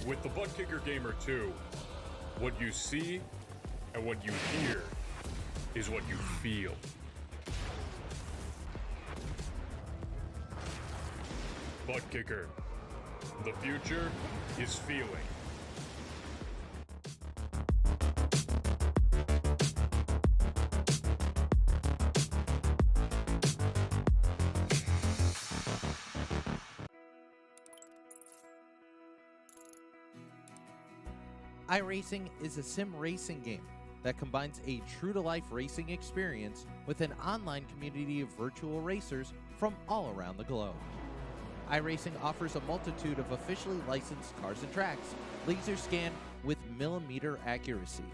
With the Butt Kicker Gamer 2, what you see and what you hear is what you feel. Butt Kicker. The future is feeling. iRacing is a sim racing game that combines a true-to-life racing experience with an online community of virtual racers from all around the globe. iRacing offers a multitude of officially licensed cars and tracks, laser scanned with millimeter accuracy.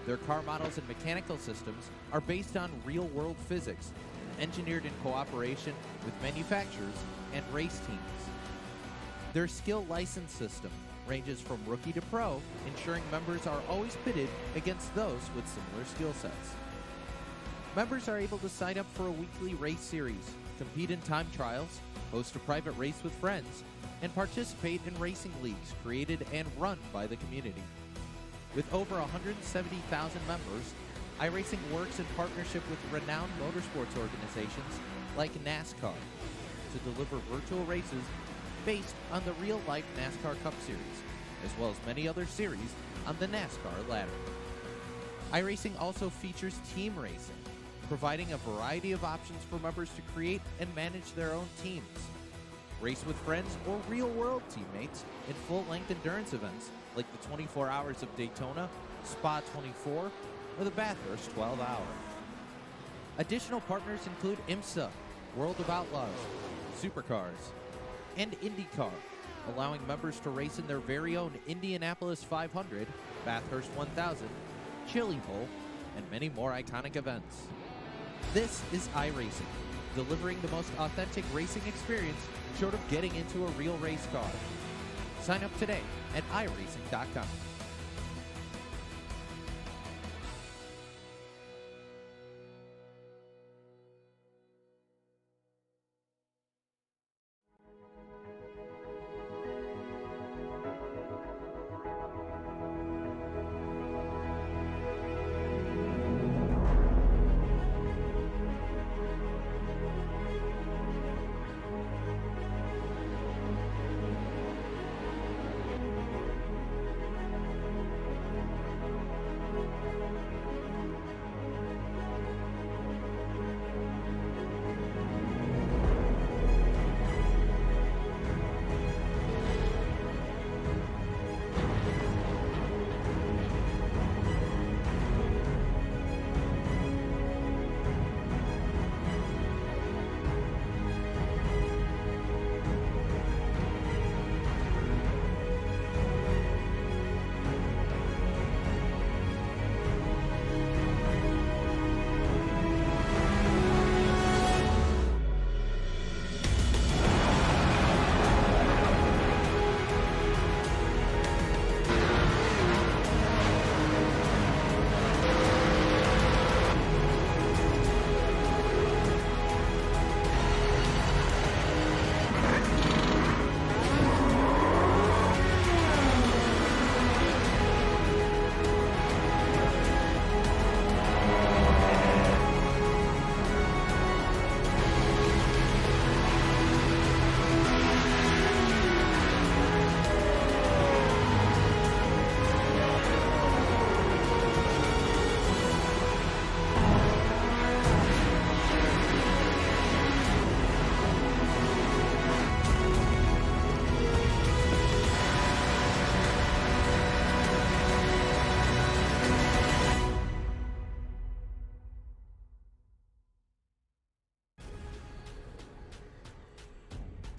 Their car models and mechanical systems are based on real-world physics, engineered in cooperation with manufacturers and race teams. Their skill license system ranges from rookie to pro, ensuring members are always pitted against those with similar skill sets. Members are able to sign up for a weekly race series, compete in time trials, host a private race with friends, and participate in racing leagues created and run by the community. With over 170,000 members, iRacing works in partnership with renowned motorsports organizations like NASCAR to deliver virtual races based on the real-life NASCAR Cup Series, as well as many other series on the NASCAR ladder. iRacing also features team racing, providing a variety of options for members to create and manage their own teams. Race with friends or real-world teammates in full-length endurance events like the 24 Hours of Daytona, Spa 24, or the Bathurst 12 Hour. Additional partners include IMSA, World of Outlaws, Supercars, and IndyCar, allowing members to race in their very own Indianapolis 500, Bathurst 1000, Chili Bowl, and many more iconic events. This is iRacing, delivering the most authentic racing experience short of getting into a real race car. Sign up today at iRacing.com.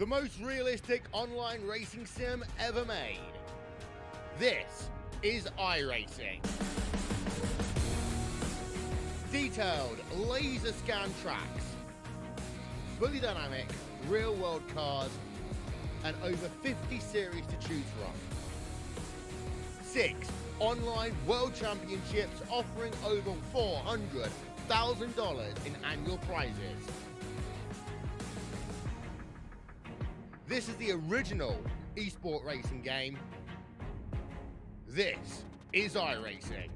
The most realistic online racing sim ever made. This is iRacing. Detailed laser scan tracks, fully dynamic, real world cars, and over 50 series to choose from. 6 online world championships offering over $400,000 in annual prizes. This is the original esport racing game This is iRacing.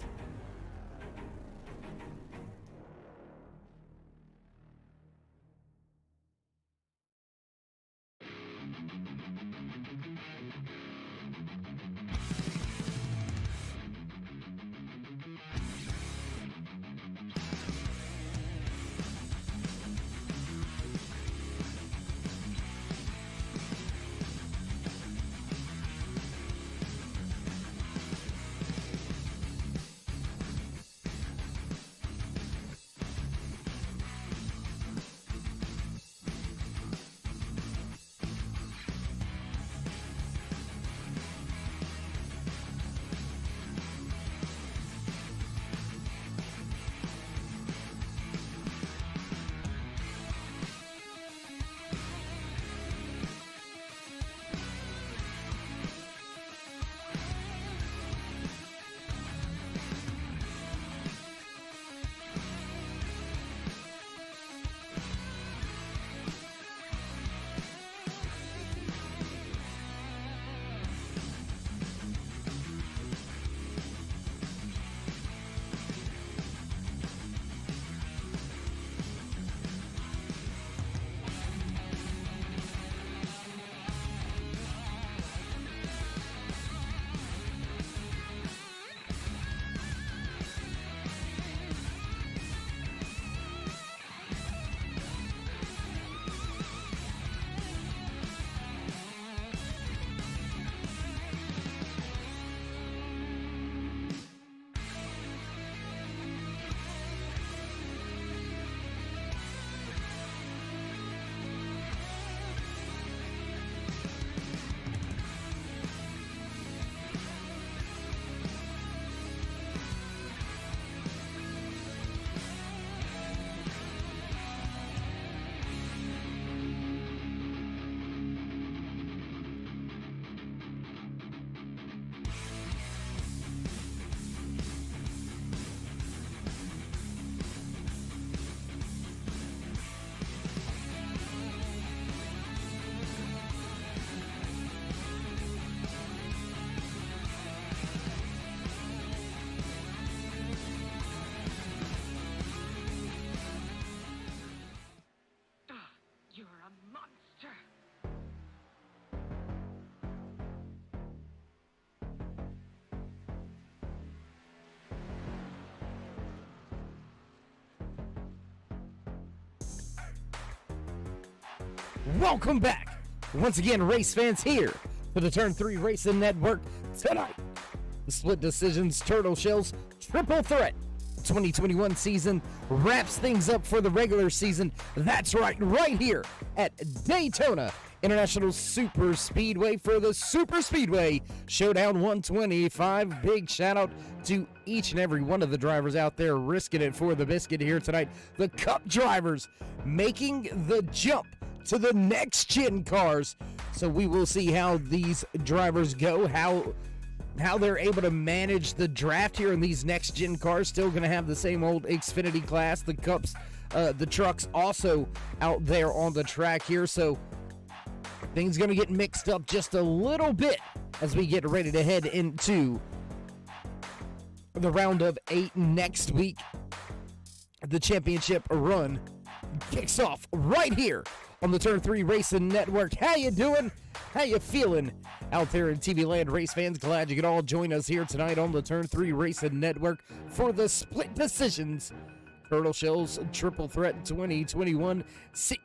Welcome back, once again, race fans, here for the Turn 3 Racing Network tonight. The Split Decisions Turtle Shells Triple Threat 2021 season wraps things up for the regular season. That's right here at Daytona International Super Speedway for the Super Speedway Showdown 125. Big shout out to each and every one of the drivers out there risking it for the biscuit here tonight. The Cup drivers making the jump to the next gen cars. So we will see how these drivers go, how they're able to manage the draft here in these next gen cars. Still going to have the same old Xfinity class, the Cups, the trucks also out there on the track here. So things going to get mixed up just a little bit as we get ready to head into the round of 8 next week. The championship run kicks off right here on the Turn 3 Racing Network. How you doing? How you feeling out there in TV land, race fans? Glad you could all join us here tonight on the Turn 3 Racing Network for the Split Decisions Turtle Shells Triple Threat 2021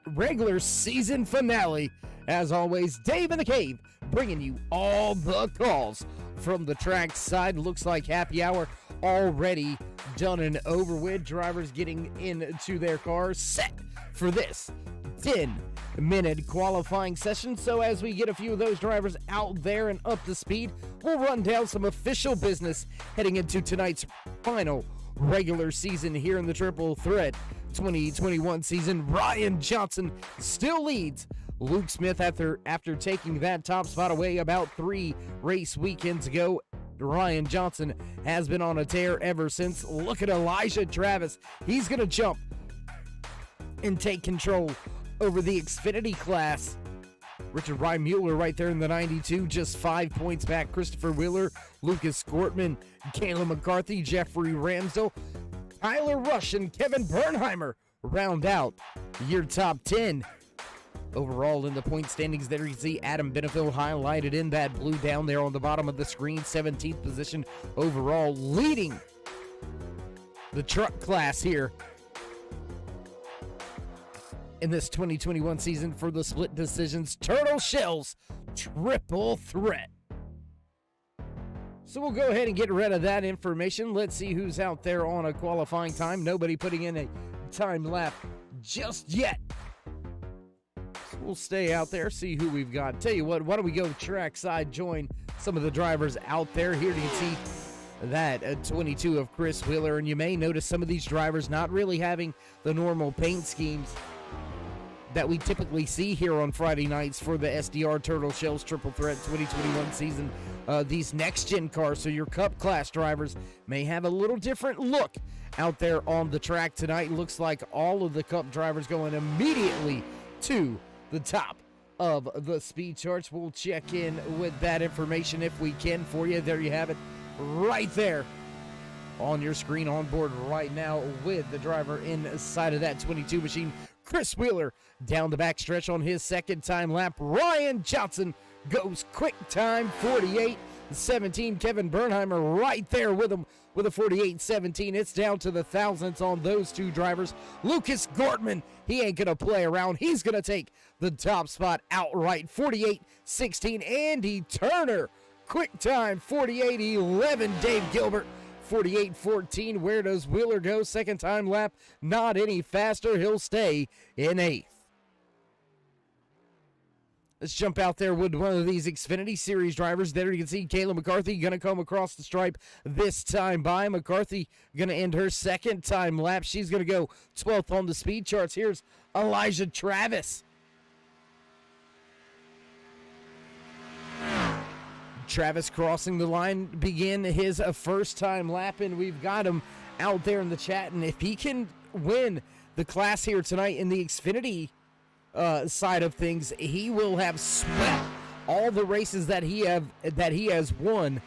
regular season finale. As always, Dave in the Cave bringing you all the calls from the track side. Looks like happy hour already done and over with. Drivers getting into their cars, set for this 10-minute qualifying session. So as we get a few of those drivers out there and up to speed, we'll run down some official business heading into tonight's final regular season here in the Triple Threat 2021 season. Ryan Johnson still leads Luke Smith after taking that top spot away about 3 race weekends ago. Ryan Johnson has been on a tear ever since. Look at Elijah Travis. He's going to jump and take control over the Xfinity class Richard Mueller right there in the 92, just 5 points back. Christopher Wheeler, Lucas Gortman, Kayla McCarthy, Jeffrey Ramsdell, Tyler Rush, and Kevin Bernheimer round out your top 10. Overall in the point standings there, you see Adam Benefield highlighted in that blue down there on the bottom of the screen, 17th position overall, leading the truck class here in this 2021 season for the Split Decisions Turtle Shells Triple Threat. So we'll go ahead and get rid of that information. Let's see who's out there on a qualifying time. Nobody putting in a time lap just yet. So we'll stay out there, see who we've got. Tell you what, why don't we go trackside, join some of the drivers out there. Here you can see that at 22 of Chris Wheeler, and you may notice some of these drivers not really having the normal paint schemes that we typically see here on Friday nights for the SDR Turtle Shells Triple Threat 2021 season. These next-gen cars, so your Cup class drivers, may have a little different look out there on the track tonight. Looks like all of the Cup drivers going immediately to the top of the speed charts. We'll check in with that information if we can for you. There you have it right there on your screen on board right now with the driver inside of that 22 machine. Chris Wheeler down the backstretch on his second time lap. Ryan Johnson goes quick time 48-17. Kevin Bernheimer right there with him with a 48-17. It's down to the thousandths on those two drivers. Lucas Gortman, he ain't gonna play around. He's gonna take the top spot outright. 48-16. Andy Turner, quick time 48-11. Dave Gilbert 48-14. Where does Wheeler go? Second time lap, not any faster. He'll stay in 8th. Let's jump out there with one of these Xfinity Series drivers. There you can see Kayla McCarthy going to come across the stripe this time by. McCarthy going to end her second time lap. She's going to go 12th on the speed charts. Here's Elijah Travis. Travis crossing the line, begin his first time lap, and we've got him out there in the chat. And if he can win the class here tonight in the Xfinity side of things, he will have swept all the races that he has won.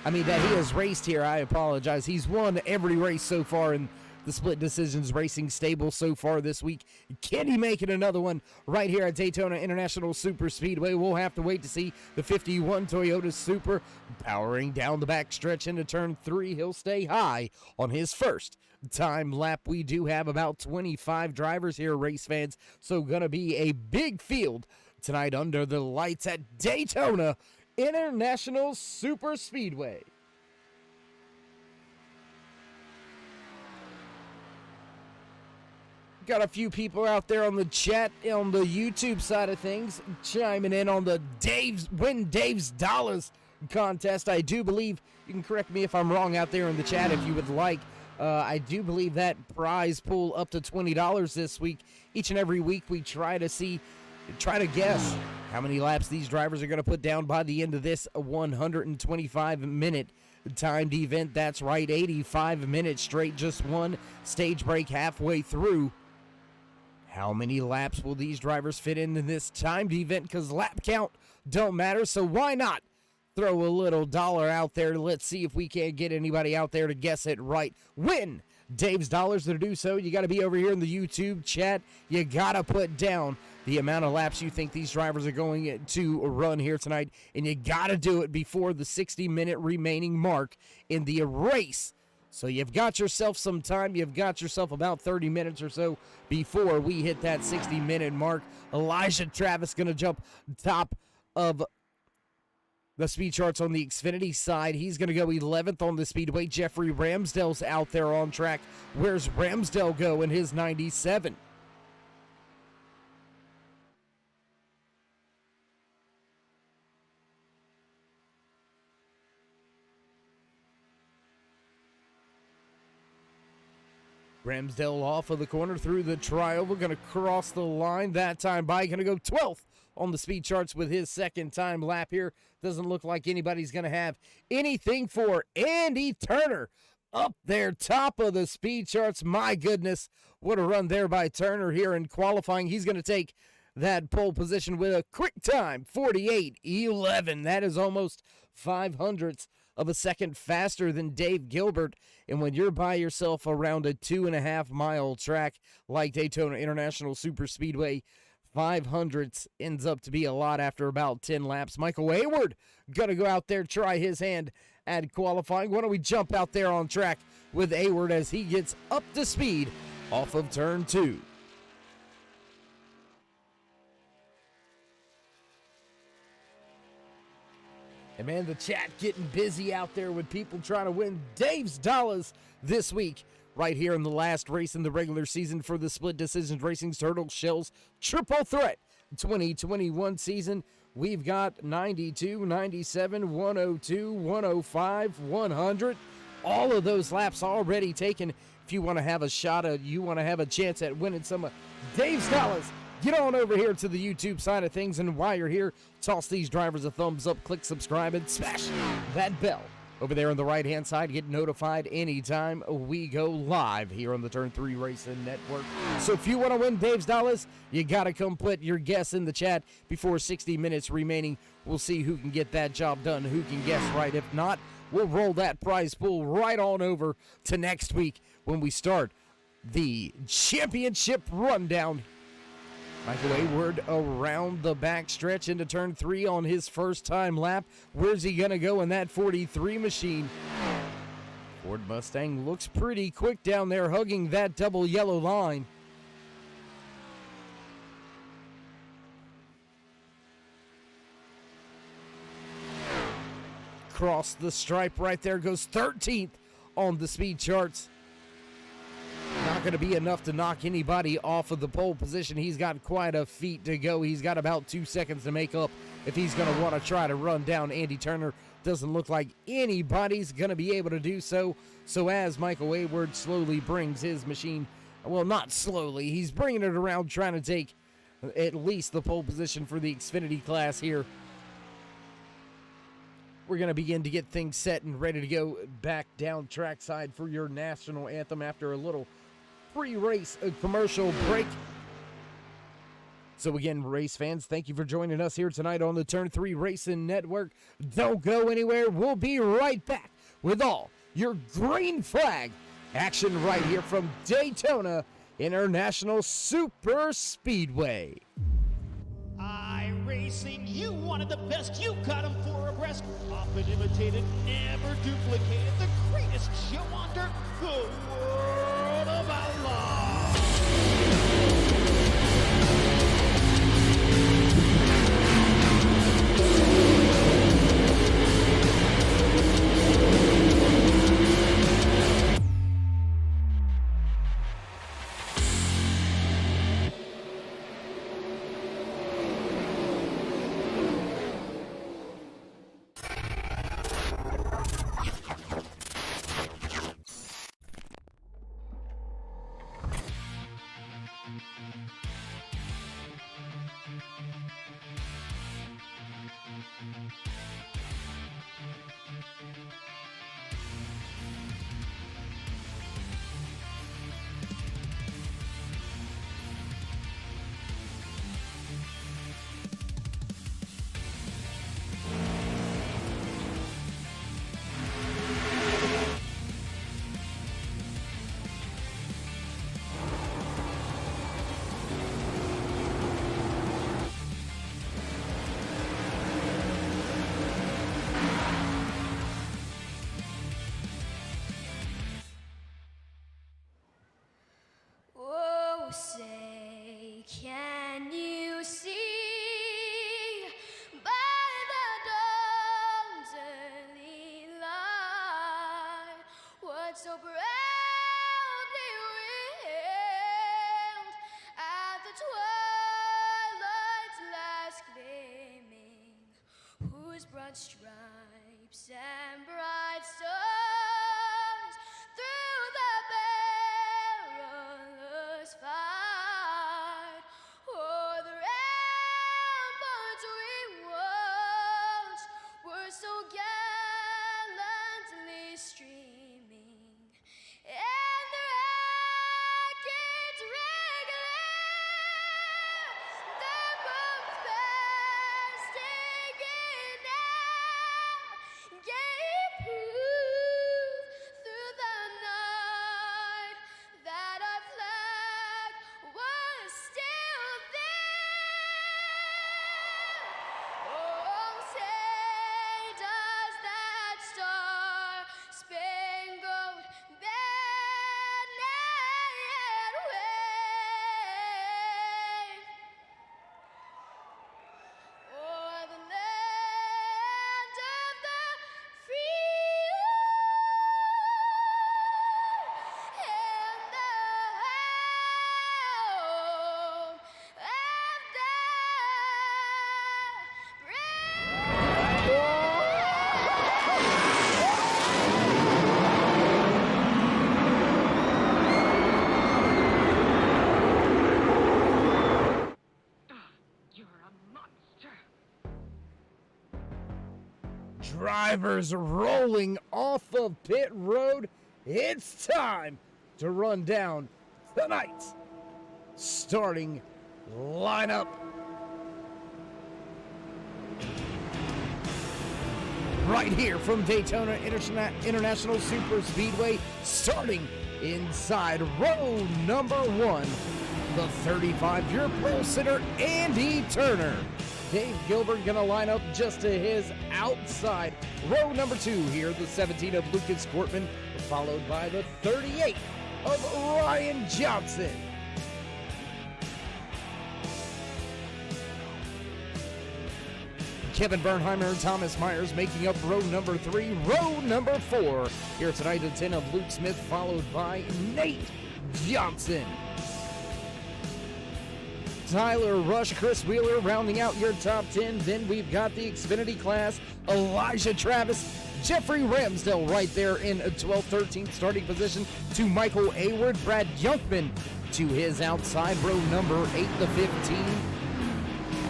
I mean, that he has raced here. I apologize. He's won every race so far in the Split Decisions Racing stable so far this week. Can he make it another one right here at Daytona International Super Speedway? We'll have to wait to see. The 51 Toyota Supra powering down the backstretch into turn 3. He'll stay high on his first time lap. We do have about 25 drivers here, race fans, so gonna be a big field tonight under the lights at Daytona International Super Speedway. Got a few people out there on the chat, on the YouTube side of things, chiming in on the Win Dave's Dollars contest. I do believe, you can correct me if I'm wrong out there in the chat if you would like, I do believe that prize pool up to $20 this week. Each and every week we try to guess how many laps these drivers are going to put down by the end of this 125-minute timed event. That's right, 85 minutes straight, just one stage break halfway through. How many laps will these drivers fit in this timed event? Because lap count don't matter, so why not throw a little dollar out there? Let's see if we can't get anybody out there to guess it right. Win Dave's Dollars. To do so, you got to be over here in the YouTube chat. You got to put down the amount of laps you think these drivers are going to run here tonight, and you got to do it before the 60-minute remaining mark in the race. So you've got yourself some time. You've got yourself about 30 minutes or so before we hit that 60-minute mark. Elijah Travis going to jump top of the speed charts on the Xfinity side. He's going to go 11th on the speedway. Jeffrey Ramsdell's out there on track. Where's Ramsdell go in his 97? Ramsdell off of the corner through the trioval. We're going to cross the line that time by. Going to go 12th on the speed charts with his second time lap here. Doesn't look like anybody's going to have anything for Andy Turner up there, top of the speed charts. My goodness, what a run there by Turner here in qualifying. He's going to take that pole position with a quick time, 48:11. That is almost 500ths of a second faster than Dave Gilbert. And when you're by yourself around a 2.5-mile track like Daytona International Superspeedway, 500ths ends up to be a lot after about 10 laps. Michael Hayward gonna go out there, try his hand at qualifying. Why don't we jump out there on track with Hayward as he gets up to speed off of turn 2. And man, the chat getting busy out there with people trying to win Dave's dollars this week, right here in the last race in the regular season for the Split Decisions Racing's Turtle Shells Triple Threat 2021 season. We've got 92, 97, 102, 105, 100. All of those laps already taken. If you want to have a shot at, you want to have a chance at winning some of Dave's dollars, get on over here to the YouTube side of things, and while you're here, toss these drivers a thumbs up, click subscribe, and smash that bell over there on the right-hand side. Get notified anytime we go live here on the Turn 3 Racing Network. So if you want to win Dave's dollars, you got to come put your guess in the chat before 60 minutes remaining. We'll see who can get that job done, who can guess right. If not, we'll roll that prize pool right on over to next week when we start the championship rundown. Michael Hayward around the backstretch into turn 3 on his first time lap. Where's he going to go in that 43 machine? Ford Mustang looks pretty quick down there, hugging that double yellow line. Cross the stripe right there, goes 13th on the speed charts. Not going to be enough to knock anybody off of the pole position. He's got quite a feat to go. He's got about 2 seconds to make up if he's going to want to try to run down Andy Turner. Doesn't look like anybody's going to be able to do so. So as Michael Hayward slowly brings his machine, well, not slowly, he's bringing it around, trying to take at least the pole position for the Xfinity class here. We're going to begin to get things set and ready to go back down trackside for your national anthem after a little pre-race commercial break. So again, race fans, thank you for joining us here tonight on the Turn 3 Racing Network. Don't go anywhere. We'll be right back with all your green flag action right here from Daytona International Super Speedway. iRacing, you wanted the best, you got them 4 abreast. Often imitated, never duplicated. The greatest show on dirt, the World of Outlaws. Say, can you see by the dawn's early light what so proudly wailed at the twilight's last gleaming, whose broad stripes and bright stars through the perilous fight o'er the ramparts we watched were so gallantly streaming, and the racket's regular the drivers rolling off of pit road. It's time to run down tonight's starting lineup. Right here from Daytona International Super Speedway, starting inside row number 1, the 35-year pole sitter, Andy Turner. Dave Gilbert gonna line up just to his outside. Row number 2 here, the 17 of Lucas Cortman, followed by the 38 of Ryan Johnson. Kevin Bernheimer and Thomas Myers making up row number 3. Row number 4 here tonight, the 10 of Luke Smith, followed by Nate Johnson. Tyler Rush, Chris Wheeler rounding out your top 10. Then we've got the Xfinity class, Elijah Travis, Jeffrey Ramsdell right there in a 12th, 13th starting position to Michael Ayward, Brad Youngman to his outside, row number 8, the 15.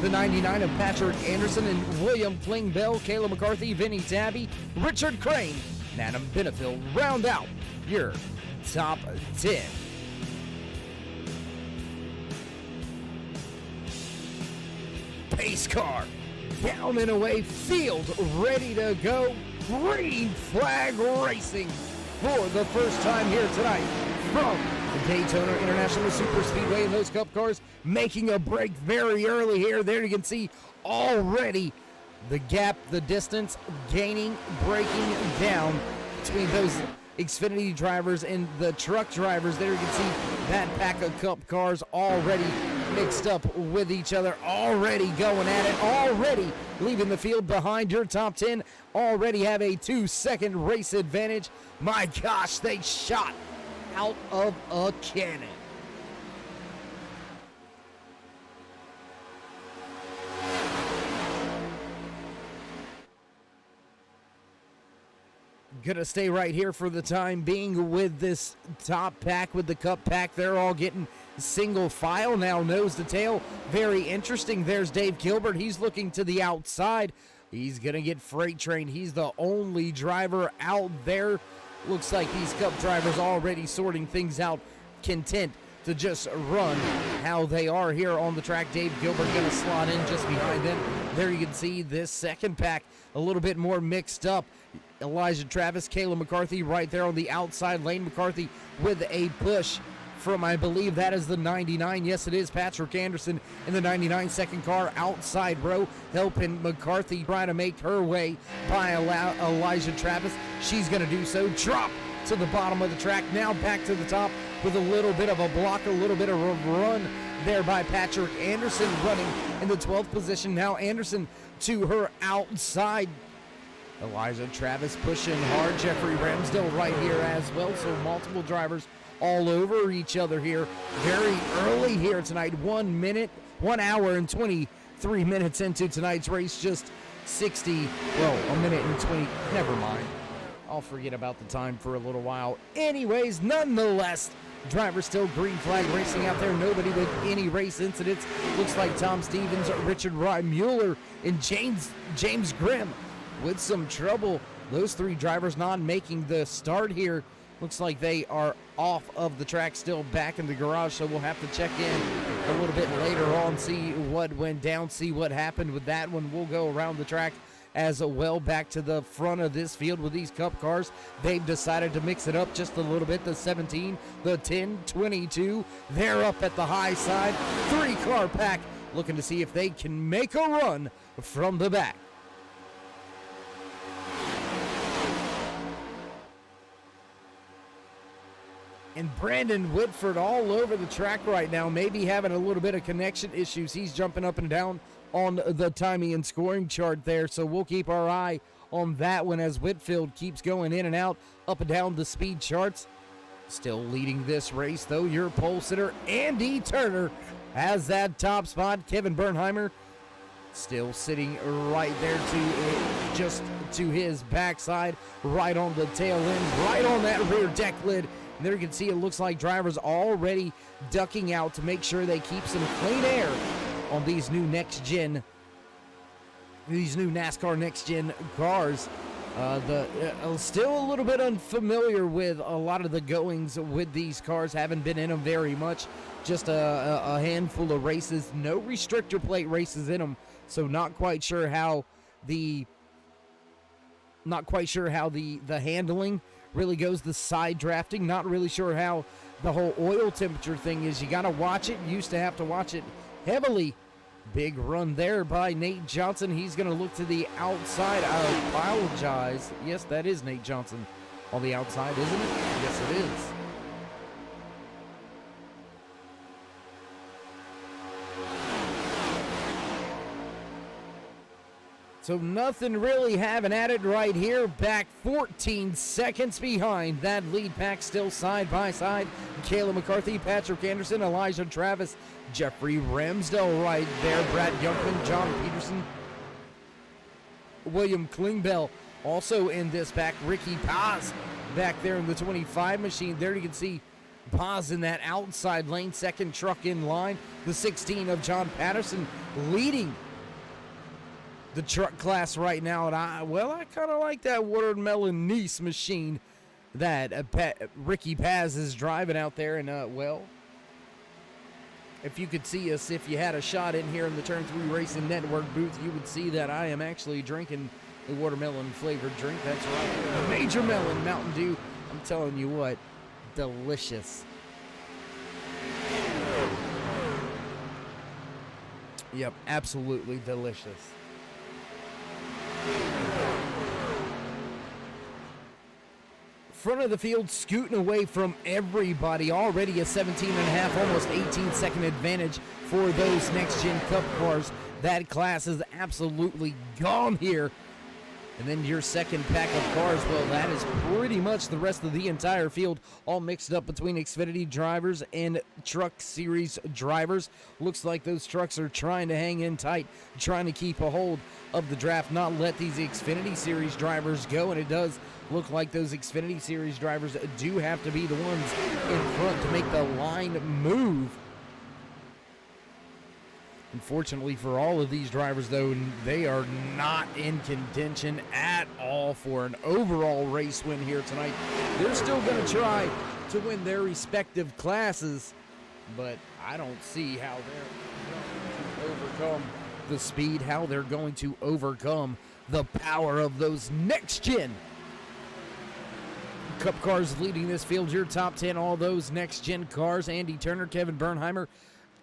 The 99 of Patrick Anderson and William Klingbeil, Kayla McCarthy, Vinny Tabby, Richard Crane, and Adam Benefield round out your top 10. Pace car down and away, field ready to go. Green flag racing for the first time here tonight from the Daytona International Super Speedway, and those Cup cars making a break very early here. There you can see already the gap, the distance gaining, breaking down between those Xfinity drivers and the truck drivers. There you can see that pack of Cup cars already mixed up with each other, already going at it, already leaving the field behind your top 10, already have a 2-second race advantage. My gosh, they shot out of a cannon. Gonna stay right here for the time being with this top pack, with the Cup pack. They're all getting single file now, nose to tail. Very interesting. There's Dave Gilbert. He's looking to the outside. He's gonna get freight trained. He's the only driver out there. Looks like these Cup drivers already sorting things out, content to just run how they are here on the track. Dave Gilbert gonna slot in just behind them. There you can see this second pack a little bit more mixed up. Elijah Travis, Kayla McCarthy right there on the outside. Lane McCarthy with a push from, I believe that is the 99. Yes, it is Patrick Anderson in the 99 second car outside row, helping McCarthy try to make her way by Elijah Travis. She's going to do so. Drop to the bottom of the track. Now back to the top with a little bit of a block, a little bit of a run there by Patrick Anderson, running in the 12th position. Now Anderson to her outside. Elijah Travis pushing hard. Jeffrey Ramsdell right here as well. So multiple drivers all over each other here. Very early here tonight. 1 hour and 23 minutes into tonight's race. Just a minute and 20. Never mind. I'll forget about the time for a little while. Anyways, nonetheless, drivers still green flag racing out there. Nobody with any race incidents. Looks like Tom Stevens, Richard Mueller, and James Grimm with some trouble. Those three drivers not making the start here. Looks like they are off of the track, still back in the garage, so we'll have to check in a little bit later on, see what went down, see what happened with that one. We'll go around the track as well, back to the front of this field with these Cup cars. They've decided to mix it up just a little bit. The 17, the 10, 22, they're up at the high side. 3-car pack looking to see if they can make a run from the back. And Brandon Whitford all over the track right now, maybe having a little bit of connection issues. He's jumping up and down on the timing and scoring chart there, so we'll keep our eye on that one as Whitfield keeps going in and out, up and down the speed charts. Still leading this race, though, your pole sitter, Andy Turner, has that top spot. Kevin Bernheimer still sitting right there just to his backside, right on the tail end, right on that rear deck lid. And there you can see it looks like drivers already ducking out to make sure they keep some clean air on these new next-gen these new NASCAR Next Gen cars. Still a little bit unfamiliar with a lot of the goings with these cars. Haven't been in them very much. Just a handful of races. No restrictor plate races in them. So not quite sure how the handling really goes. The side drafting. Not really sure how the whole oil temperature thing is. You got to watch it. Used to have to watch it heavily. Big run there by Nate Johnson. He's going to look to the outside. I apologize. Yes, that is Nate Johnson on the outside, isn't it? Yes, it is. So nothing really having at it right here. Back 14 seconds behind that lead pack, still side by side. Kayla McCarthy, Patrick Anderson, Elijah Travis, Jeffrey Ramsdell right there. Brad Youngman, John Peterson, William Klingbeil also in this pack. Ricky Paz back there in the 25 machine. There you can see Paz in that outside lane, second truck in line. The 16 of John Patterson leading the truck class right now. And I kind of like that watermelon Nice machine that Ricky Paz is driving out there. And, if you could see us, if you had a shot in here in the Turn 3 Racing Network booth, you would see that I am actually drinking a watermelon flavored drink. That's right, Major Melon Mountain Dew. I'm telling you what, delicious. Yep, absolutely delicious. Front of the field scooting away from everybody. Already a 17.5, almost 18-second advantage for those next-gen Cup cars. That class is absolutely gone here. And then your second pack of cars, well, that is pretty much the rest of the entire field, all mixed up between Xfinity drivers and Truck Series drivers. Looks like those trucks are trying to hang in tight, trying to keep a hold of the draft, not let these Xfinity Series drivers go, and it does look like those Xfinity Series drivers do have to be the ones in front to make the line move. Unfortunately for all of these drivers, though, they are not in contention at all for an overall race win here tonight. They're still going to try to win their respective classes, but I don't see how they're going to overcome the speed, how they're going to overcome the power of those next-gen Cup cars leading this field. Your top 10, all those next-gen cars: Andy Turner, Kevin Bernheimer,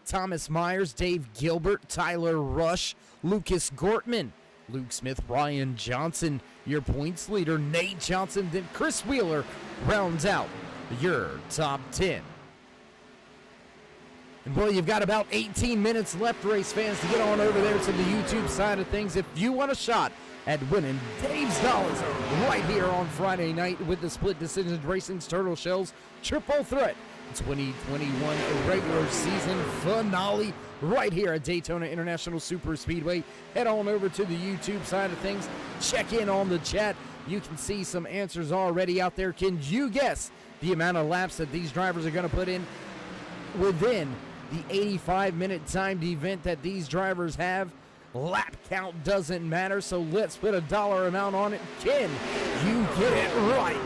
Thomas Myers, Dave Gilbert, Tyler Rush, Lucas Gortman, Luke Smith, Ryan Johnson, your points leader, Nate Johnson, then Chris Wheeler rounds out your top 10. And boy, you've got about 18 minutes left, race fans, to get on over there to the YouTube side of things if you want a shot at winning Dave's Dollars right here on Friday night with the Split Decisions Racing's Turtle Shells Triple Threat 2021 regular season finale right here at Daytona International Super Speedway. Head on over to the YouTube side of things. Check in on the chat. You can see some answers already out there. Can you guess the amount of laps that these drivers are going to put in within the 85-minute timed event that these drivers have? Lap count doesn't matter, so let's put a dollar amount on it. Can you get it right?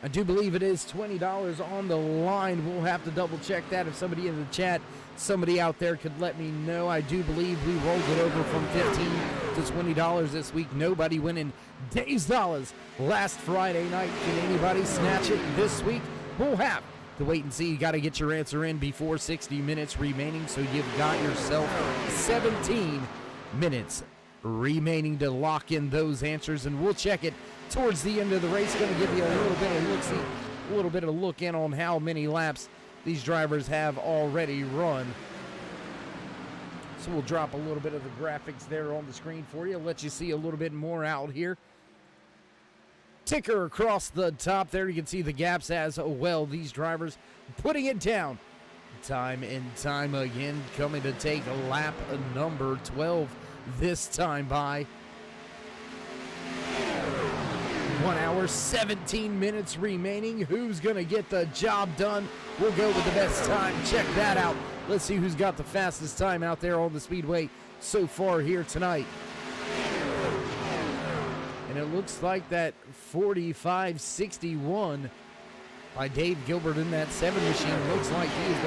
I do believe it is $20 on the line. We'll have to double check that. If somebody in the chat, somebody out there could let me know. I do believe we rolled it over from $15 to $20 this week. Nobody winning Dave's Dollars last Friday night. Can anybody snatch it this week? We'll have to wait and see. You got to get your answer in before 60 minutes remaining, so you've got yourself 17 minutes remaining to lock in those answers, and we'll check it towards the end of the race. Going to give you a little bit of look-see, a little bit of look in on how many laps these drivers have already run. So we'll drop a little bit of the graphics there on the screen for you, let you see a little bit more out here. Ticker across the top there, you can see the gaps as well. These drivers putting it down time and time again, coming to take lap number 12 this time by 1 hour, 17 minutes remaining. Who's going to get the job done? We'll go with the best time. Check that out. Let's see who's got the fastest time out there on the speedway so far here tonight. And it looks like that 45.61 by Dave Gilbert in that 7 machine looks like he is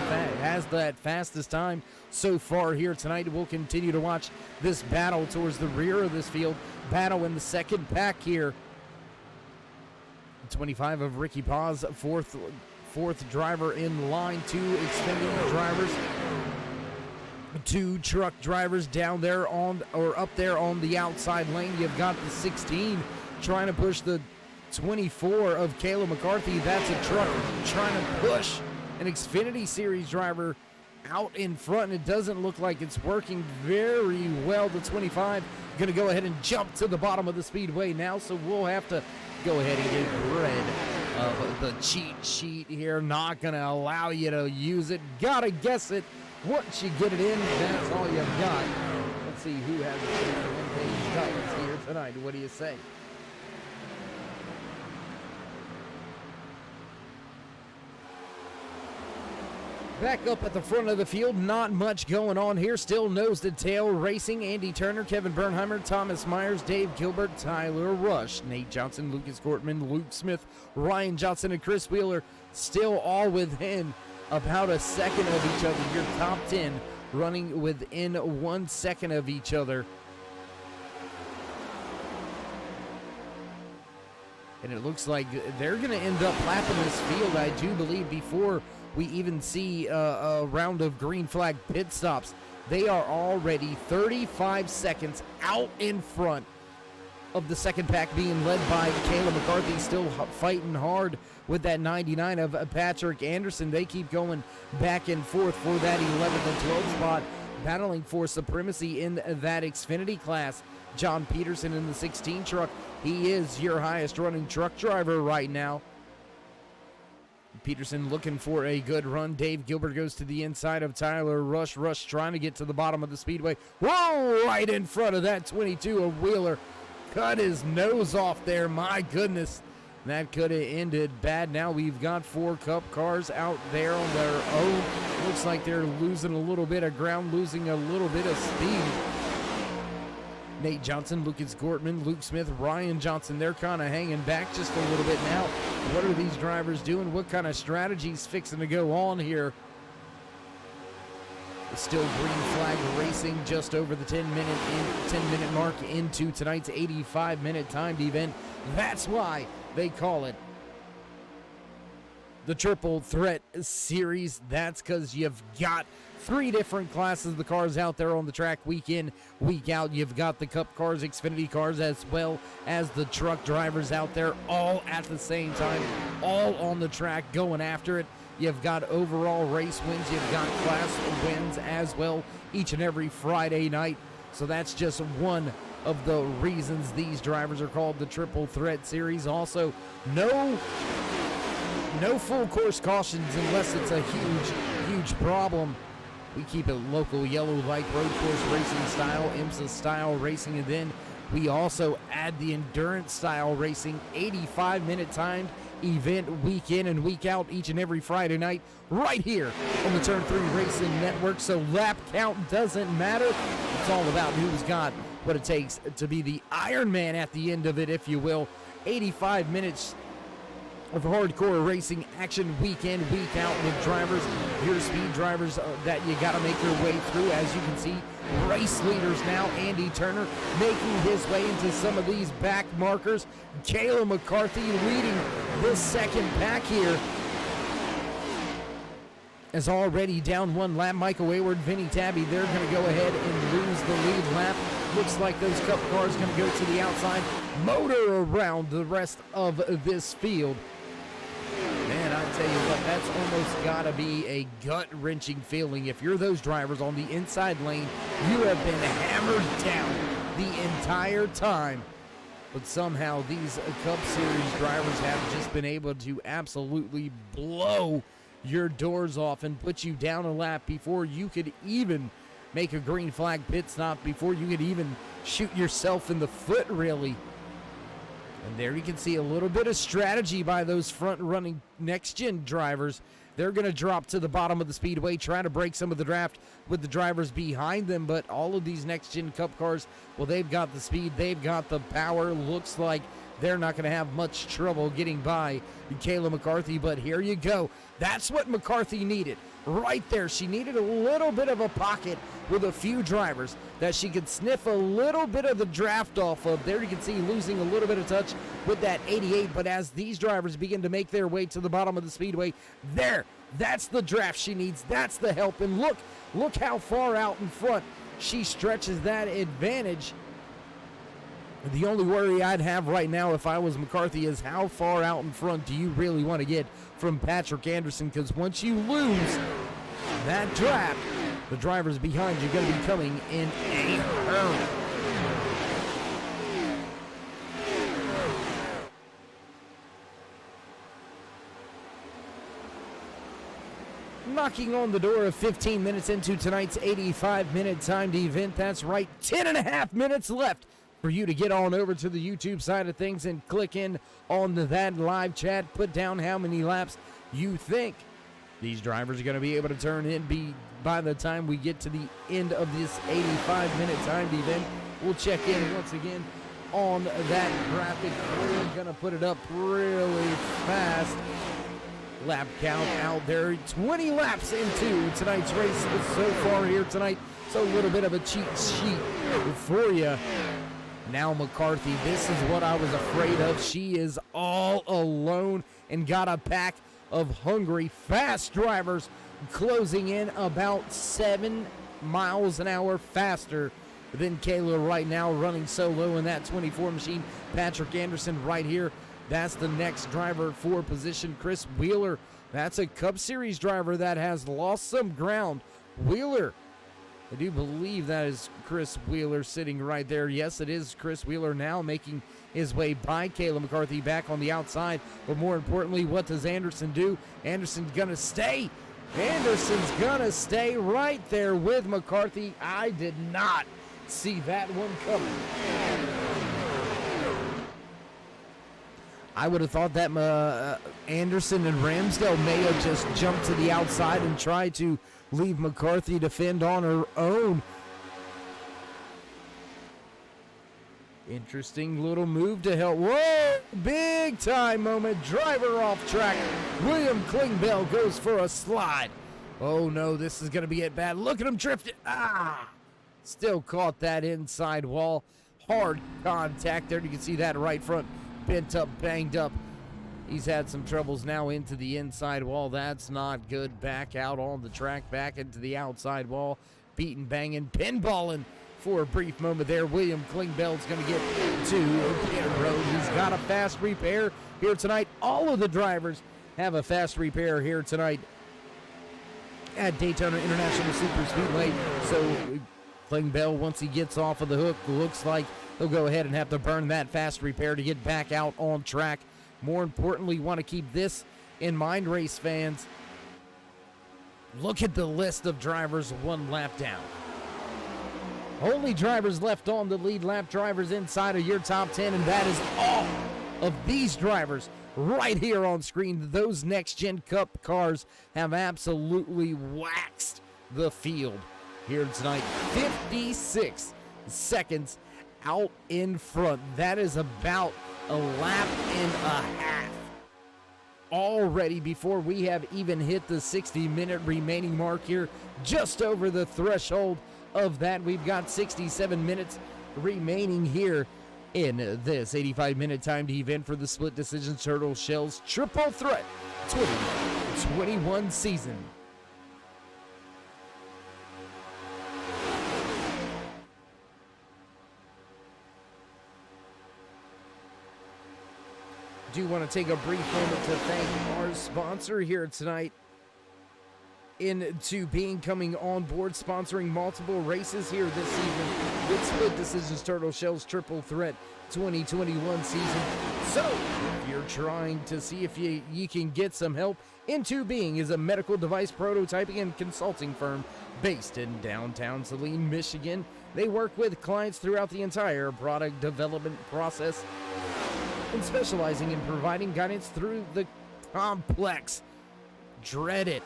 has that fastest time so far here tonight. We'll continue to watch this battle towards the rear of this field. Battle in the second pack here. 25 of Ricky Paz, fourth driver in line. 2 Xfinity drivers, 2 truck drivers down there up there on the outside lane. You've got the 16 trying to push the 24 of Caleb McCarthy. That's a truck trying to push an Xfinity Series driver out in front, and it doesn't look like it's working very well. The 25 going to go ahead and jump to the bottom of the speedway now, so we'll have to go ahead and get rid of the cheat sheet here. Not going to allow you to use it. Gotta guess it. Once you get it in, that's all you've got. Let's see who has the one-page cutlets here tonight. What do you say? Back up at the front of the field, not much going on here. Still nose to tail racing. Andy Turner, Kevin Bernheimer, Thomas Myers, Dave Gilbert, Tyler Rush, Nate Johnson, Lucas Gortman, Luke Smith, Ryan Johnson, and Chris Wheeler still all within about a second of each other. Your top 10 running within 1 second of each other. And it looks like they're going to end up lapping this field, I do believe, before we even see a round of green flag pit stops. They are already 35 seconds out in front of the second pack, being led by Caleb McCarthy, still fighting hard with that 99 of Patrick Anderson. They keep going back and forth for that 11th and 12th spot, battling for supremacy in that Xfinity class. John Peterson in the 16 truck. He is your highest running truck driver right now. Peterson looking for a good run. Dave Gilbert goes to the inside of Tyler Rush. Rush trying to get to the bottom of the speedway. Whoa, right in front of that 22 of Wheeler. Cut his nose off there. My goodness. That could have ended bad. Now we've got 4 Cup cars out there on their own. Looks like they're losing a little bit of ground, losing a little bit of speed. Nate Johnson, Lucas Gortman, Luke Smith, Ryan Johnson, they're kind of hanging back just a little bit now. What are these drivers doing? What kind of strategies fixing to go on here? Still green flag racing just over the 10-minute mark into tonight's 85-minute timed event. That's why they call it the Triple Threat Series. That's because you've got 3 different classes of the cars out there on the track week in, week out. You've got the Cup cars, Xfinity cars, as well as the truck drivers out there all at the same time, all on the track going after it. You've got overall race wins. You've got class wins as well each and every Friday night. So that's just one of the reasons these drivers are called the Triple Threat Series. Also, no full course cautions unless it's a huge problem. We keep it local, yellow like road course racing style, IMSA style racing, and then we also add the endurance style racing, 85-minute timed event week in and week out each and every Friday night right here on the Turn 3 Racing Network. So lap count doesn't matter. It's all about who's got what it takes to be the Iron Man at the end of it, if you will. 85 minutes of hardcore racing action week in, week out with drivers, your speed drivers that you got to make your way through. As you can see, race leaders now. Andy Turner making his way into some of these back markers. Caleb McCarthy leading this second pack here, is already down 1 lap. Michael Wayward, Vinny Tabby, they're going to go ahead and lose the lead lap. Looks like those Cup cars going to go to the outside, motor around the rest of this field. Man, I tell you what, that's almost got to be a gut-wrenching feeling. If you're those drivers on the inside lane, you have been hammered down the entire time. But somehow these Cup Series drivers have just been able to absolutely blow your doors off and put you down a lap before you could even make a green flag pit stop, before you could even shoot yourself in the foot, really. And there you can see a little bit of strategy by those front-running next-gen drivers. They're going to drop to the bottom of the speedway, try to break some of the draft with the drivers behind them. But all of these next-gen Cup cars, well, they've got the speed, they've got the power. Looks like they're not going to have much trouble getting by Kayla McCarthy. But here you go. That's what McCarthy needed. Right there, she needed a little bit of a pocket with a few drivers that she could sniff a little bit of the draft off of. There you can see losing a little bit of touch with that 88, but as these drivers begin to make their way to the bottom of the speedway, that's the draft she needs, that's the help, and look how far out in front she stretches that advantage. The only worry I'd have right now if I was McCarthy is how far out in front do you really want to get from Patrick Anderson, because once you lose that draft, the drivers behind you are going to be coming in a hurry. Knocking on the door of 15 minutes into tonight's 85-minute timed event. That's right, 10.5 minutes left for you to get on over to the YouTube side of things and click in on that live chat. Put down how many laps you think these drivers are going to be able to turn in by the time we get to the end of this 85-minute timed event. We'll check in once again on that graphic. We're going to put it up really fast. Lap count out there, 20 laps into tonight's race so far here tonight. So a little bit of a cheat sheet for you. Now McCarthy, this is what I was afraid of. She is all alone and got a pack of hungry, fast drivers closing in about 7 miles an hour faster than Kayla right now, running solo in that 24 machine. Patrick Anderson right here. That's the next driver for position. Chris Wheeler, that's a Cup Series driver that has lost some ground. Wheeler, I do believe that is Chris Wheeler sitting right there. Yes, it is Chris Wheeler now making his way by Kayla McCarthy back on the outside. But more importantly, what does Anderson do? Anderson's going to stay. Anderson's going to stay right there with McCarthy. I did not see that one coming. I would have thought that Anderson and Ramsdale may have just jumped to the outside and tried to leave McCarthy to fend on her own. Interesting little move to help. Whoa! Big time moment. Driver off track. William Klingbeil goes for a slide. Oh no, this is going to be it bad. Look at him drifting. Still caught that inside wall. Hard contact there. You can see that right front bent up, banged up. He's had some troubles now into the inside wall. That's not good. Back out on the track, back into the outside wall. Beating, banging, pinballing for a brief moment there. William Klingbeil's going to get to pit road. He's got a fast repair here tonight. All of the drivers have a fast repair here tonight at Daytona International Superspeedway. So Klingbeil, once he gets off of the hook, looks like he'll go ahead and have to burn that fast repair to get back out on track. More importantly, you want to keep this in mind, race fans. Look at the list of drivers one lap down. Only drivers left on the lead lap, drivers inside of your top 10, and that is all of these drivers right here on screen. Those next-gen Cup cars have absolutely waxed the field here tonight. 56 seconds out in front. That is about a lap and a half already before we have even hit the 60-minute remaining mark here. Just over the threshold of that. We've got 67 minutes remaining here in this 85-minute timed event for the Split Decision Turtle Shells Triple Threat 2021 season. Do want to take a brief moment to thank our sponsor here tonight into being coming on board, sponsoring multiple races here this season with Split Decisions Turtle Shells Triple Threat 2021 season. So if you're trying to see if you can get some help, Into Being is a medical device prototyping and consulting firm based in downtown Saline, Michigan. They work with clients throughout the entire product development process. and specializing in providing guidance through the complex, dreaded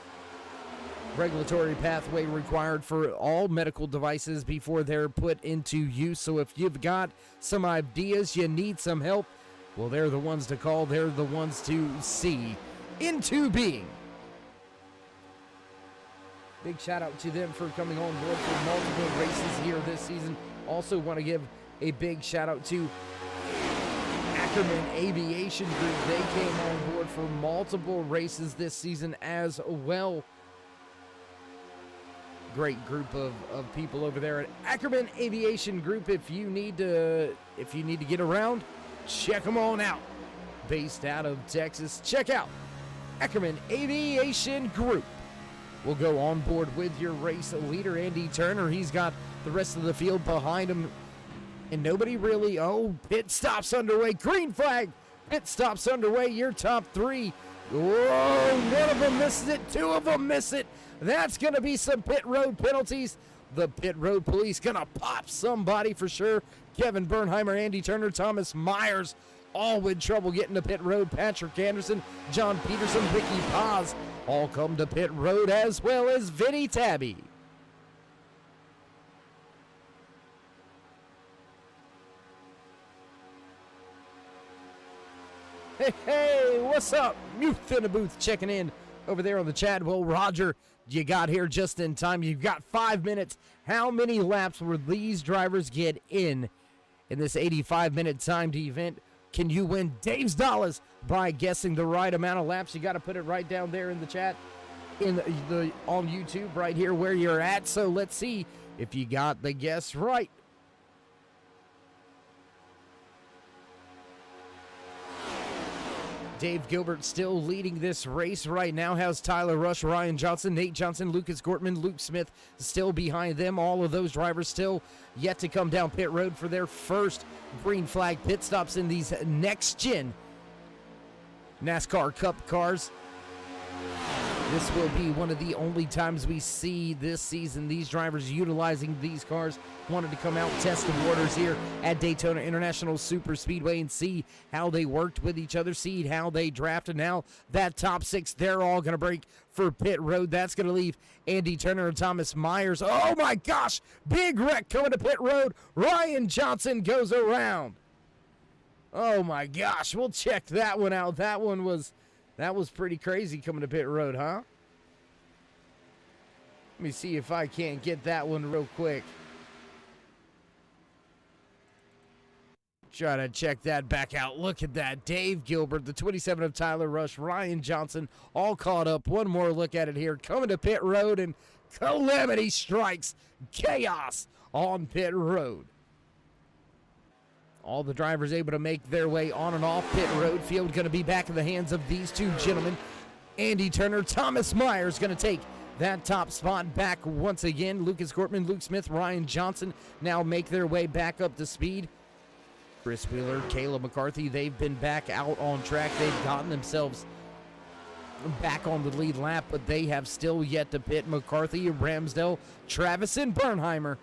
regulatory pathway required for all medical devices before they're put into use. So if you've got some ideas, you need some help, well, they're the ones to call. They're the ones to see into being. Big shout out to them for coming on board for multiple races here this season. Also want to give a big shout out to Ackerman Aviation Group. They came on board for multiple races this season as well. Great group of people over there at Ackerman Aviation Group. If you need to get around, check them on out. Based out of Texas, check out Ackerman Aviation Group. We'll go on board with your race leader, Andy Turner. He's got the rest of the field behind him. And nobody really, pit stops underway. Green flag, pit stops underway. Your top three. Whoa, one of them misses it. Two of them miss it. That's going to be some pit road penalties. The pit road police going to pop somebody for sure. Kevin Bernheimer, Andy Turner, Thomas Myers, all with trouble getting to pit road. Patrick Anderson, John Peterson, Ricky Paz, all come to pit road, as well as Vinny Tabby. Hey, what's up? Youth in the booth checking in over there on the chat. Well, Roger, you got here just in time. You've got 5 minutes. How many laps will these drivers get in this 85-minute timed event? Can you win Dave's dollars by guessing the right amount of laps? You got to put it right down there in the chat, on YouTube, right here where you're at. So let's see if you got the guess right. Dave Gilbert still leading this race right now. Has Tyler Rush, Ryan Johnson, Nate Johnson, Lucas Gortman, Luke Smith still behind them. All of those drivers still yet to come down pit road for their first green flag pit stops in these next-gen NASCAR Cup cars. This will be one of the only times we see this season these drivers utilizing these cars. Wanted to come out and test the waters here at Daytona International Super Speedway and see how they worked with each other, see how they drafted. Now that top six, they're all going to break for pit road. That's going to leave Andy Turner and Thomas Myers. Oh my gosh, big wreck coming to pit road. Ryan Johnson goes around. Oh my gosh, we'll check that one out. That was pretty crazy coming to pit road, huh? Let me see if I can't get that one real quick. Try to check that back out. Look at that. Dave Gilbert, the 27 of Tyler Rush, Ryan Johnson, all caught up. One more look at it here. Coming to pit road, and calamity strikes. Chaos on pit road. All the drivers able to make their way on and off pit road. Field going to be back in the hands of these two gentlemen. Andy Turner, Thomas Myers going to take that top spot back once again. Lucas Gortman, Luke Smith, Ryan Johnson now make their way back up to speed. Chris Wheeler, Caleb McCarthy, they've been back out on track. They've gotten themselves back on the lead lap, but they have still yet to pit. McCarthy, Ramsdell, Travis, and Bernheimer.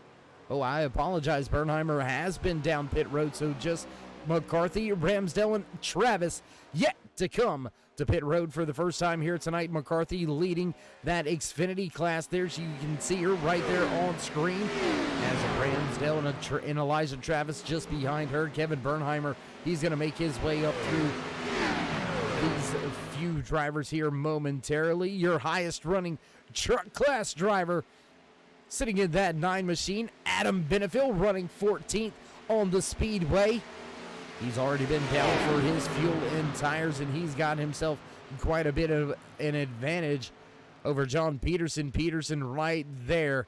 Oh, I apologize. Bernheimer has been down pit road, so just McCarthy, Ramsdell, and Travis yet to come to pit road for the first time here tonight. McCarthy leading that Xfinity class there. So you can see her right there on screen as Ramsdell and Elijah Travis just behind her. Kevin Bernheimer, he's going to make his way up through these few drivers here momentarily. Your highest running truck class driver sitting in that 9 machine, Adam Benefield, running 14th on the speedway. He's already been down for his fuel and tires, and he's got himself quite a bit of an advantage over John Peterson. Peterson right there.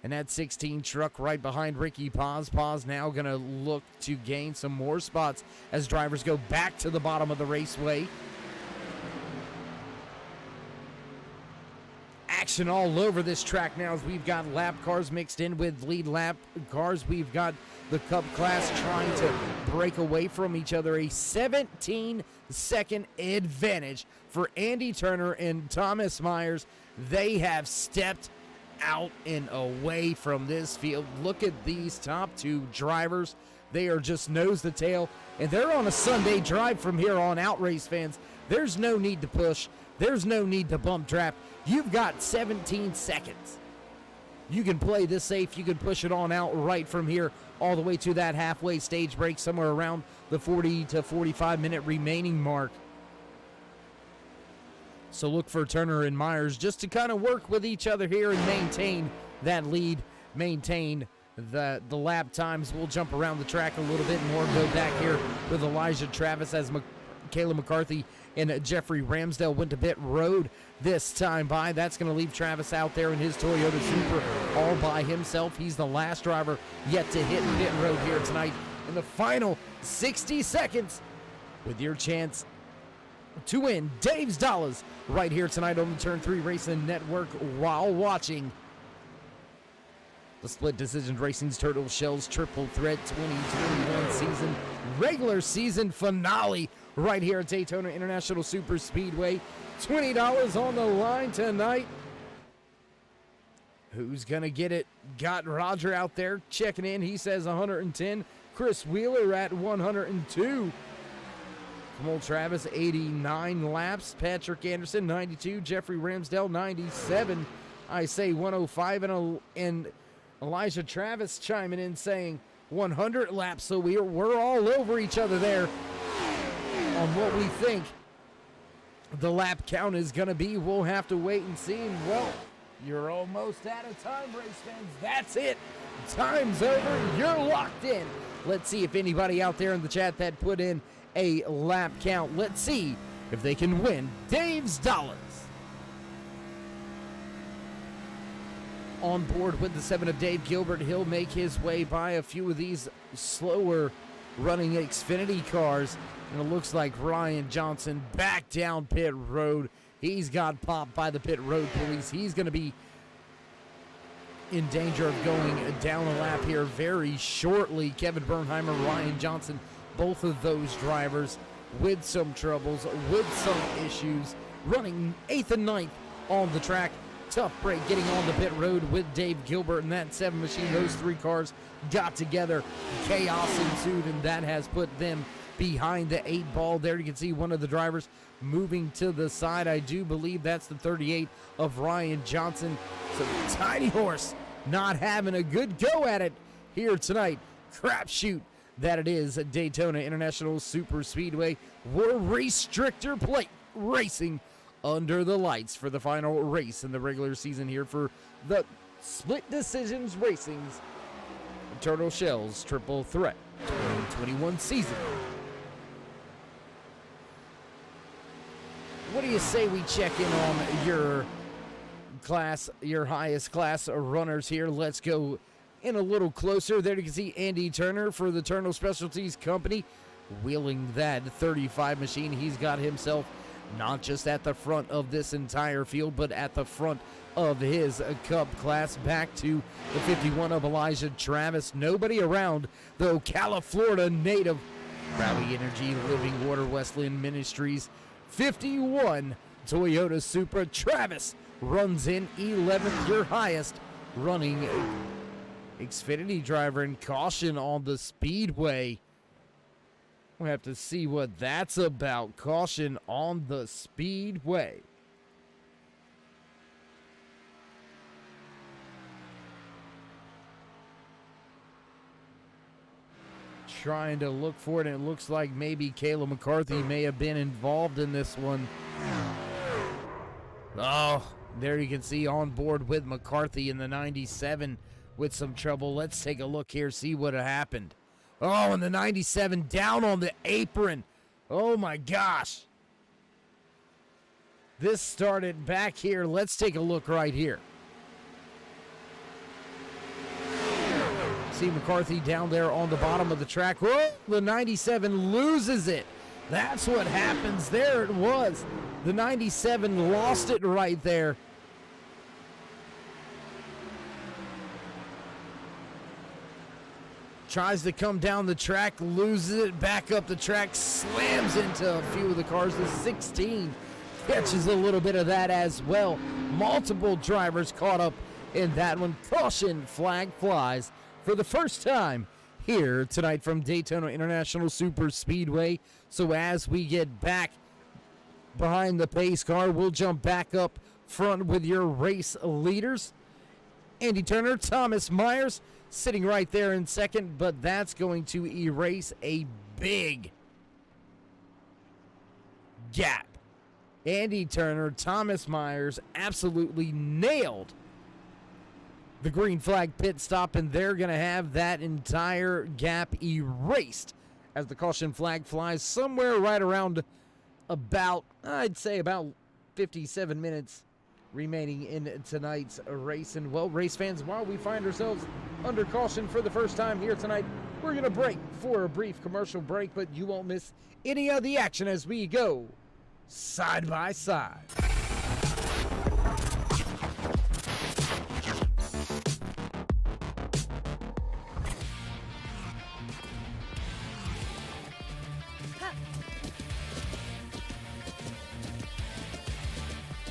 And that 16 truck right behind Ricky Paz. Paz now going to look to gain some more spots as drivers go back to the bottom of the raceway. Action all over this track now as we've got lap cars mixed in with lead lap cars. We've got the Cup class trying to break away from each other. A 17-second advantage for Andy Turner and Thomas Myers. They have stepped out and away from this field. Look at these top two drivers. They are just nose to tail, and they're on a Sunday drive from here on out, race fans. There's no need to push. There's no need to bump draft. You've got 17 seconds. You can play this safe. You can push it on out right from here all the way to that halfway stage break, somewhere around the 40 to 45 minute remaining mark. So look for Turner and Myers just to kind of work with each other here and maintain that lead, maintain the lap times. We'll jump around the track a little bit more, go back here with Elijah Travis as Kayla McCarthy and Jeffrey Ramsdale went to pit road this time by. That's going to leave Travis out there in his Toyota Supra all by himself. He's the last driver yet to hit pit road here tonight. In the final 60 seconds with your chance to win Dave's Dollars right here tonight on the Turn 3 Racing Network while watching the Split Decisions Racing's Turtle Shells Triple Threat 2021 season regular season finale right here at Daytona International Super Speedway. $20 on the line tonight. Who's gonna get it? Got Roger out there checking in. He says 110. Chris Wheeler at 102. From old Travis, 89 laps. Patrick Anderson, 92. Jeffrey Ramsdale, 97. I say 105. And Elijah Travis chiming in saying 100 laps. So we're all over each other there on what we think the lap count is going to be. We'll have to wait and see. And, well, you're almost out of time, race fans. That's it. Time's over. You're locked in. Let's see if anybody out there in the chat that put in a lap count. Let's see if they can win Dave's Dollars. On board with the 7 of Dave Gilbert, he'll make his way by a few of these slower running Xfinity cars. And it looks like Ryan Johnson back down pit road. He's got popped by the pit road police. He's going to be in danger of going down a lap here very shortly. Kevin Bernheimer, Ryan Johnson, both of those drivers with some troubles, with some issues, running 8th and 9th on the track. Tough break getting on the pit road with Dave Gilbert and that 7 machine. Those 3 cars got together. Chaos ensued, and that has put them behind the 8 ball. There you can see one of the drivers moving to the side. I do believe that's the 38 of Ryan Johnson. So Tiny Horse not having a good go at it here tonight. Crapshoot that it is at Daytona International Super Speedway. We're restrictor plate racing under the lights for the final race in the regular season here for the Split Decisions Racing's Turtle Shells Triple Threat 2021 season. What do you say we check in on your class, your highest class runners here? Let's go in a little closer. There you can see Andy Turner for the Turner Specialties Company wheeling that 35 machine. He's got himself not just at the front of this entire field, but at the front of his Cup class. Back to the 51 of Elijah Travis. Nobody around, though. Ocala, Florida native. Rowdy Energy, Living Water, Westland Ministries. 51 Toyota Supra. Travis runs in 11th, your highest running Xfinity driver, and caution on the speedway. We'll have to see what that's about. Caution on the speedway. Trying to look for it, and it looks like maybe Kayla McCarthy may have been involved in this one. Oh, there you can see on board with McCarthy in the 97 with some trouble. Let's take a look here, see what happened. Oh, and the 97 down on the apron. Oh my gosh. This started back here. Let's take a look right here. See McCarthy down there on the bottom of the track. Whoa, the 97 loses it. That's what happens. There it was. The 97 lost it right there. Tries to come down the track, loses it, back up the track, slams into a few of the cars. The 16 catches a little bit of that as well. Multiple drivers caught up in that one. Caution flag flies for the first time here tonight from Daytona International Super Speedway. So as we get back behind the pace car, we'll jump back up front with your race leaders. Andy Turner, Thomas Myers sitting right there in second, but that's going to erase a big gap. Andy Turner, Thomas Myers absolutely nailed the green flag pit stop, and they're going to have that entire gap erased as the caution flag flies somewhere right around about, I'd say about 57 minutes remaining in tonight's race. And well, race fans, while we find ourselves under caution for the first time here tonight, we're going to break for a brief commercial break, but you won't miss any of the action as we go side by side.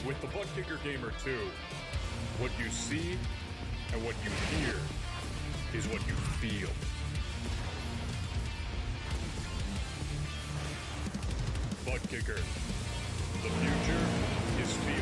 With the Butt Kicker Gamer 2, what you see and what you hear is what you feel. Butt Kicker, the future is feeling.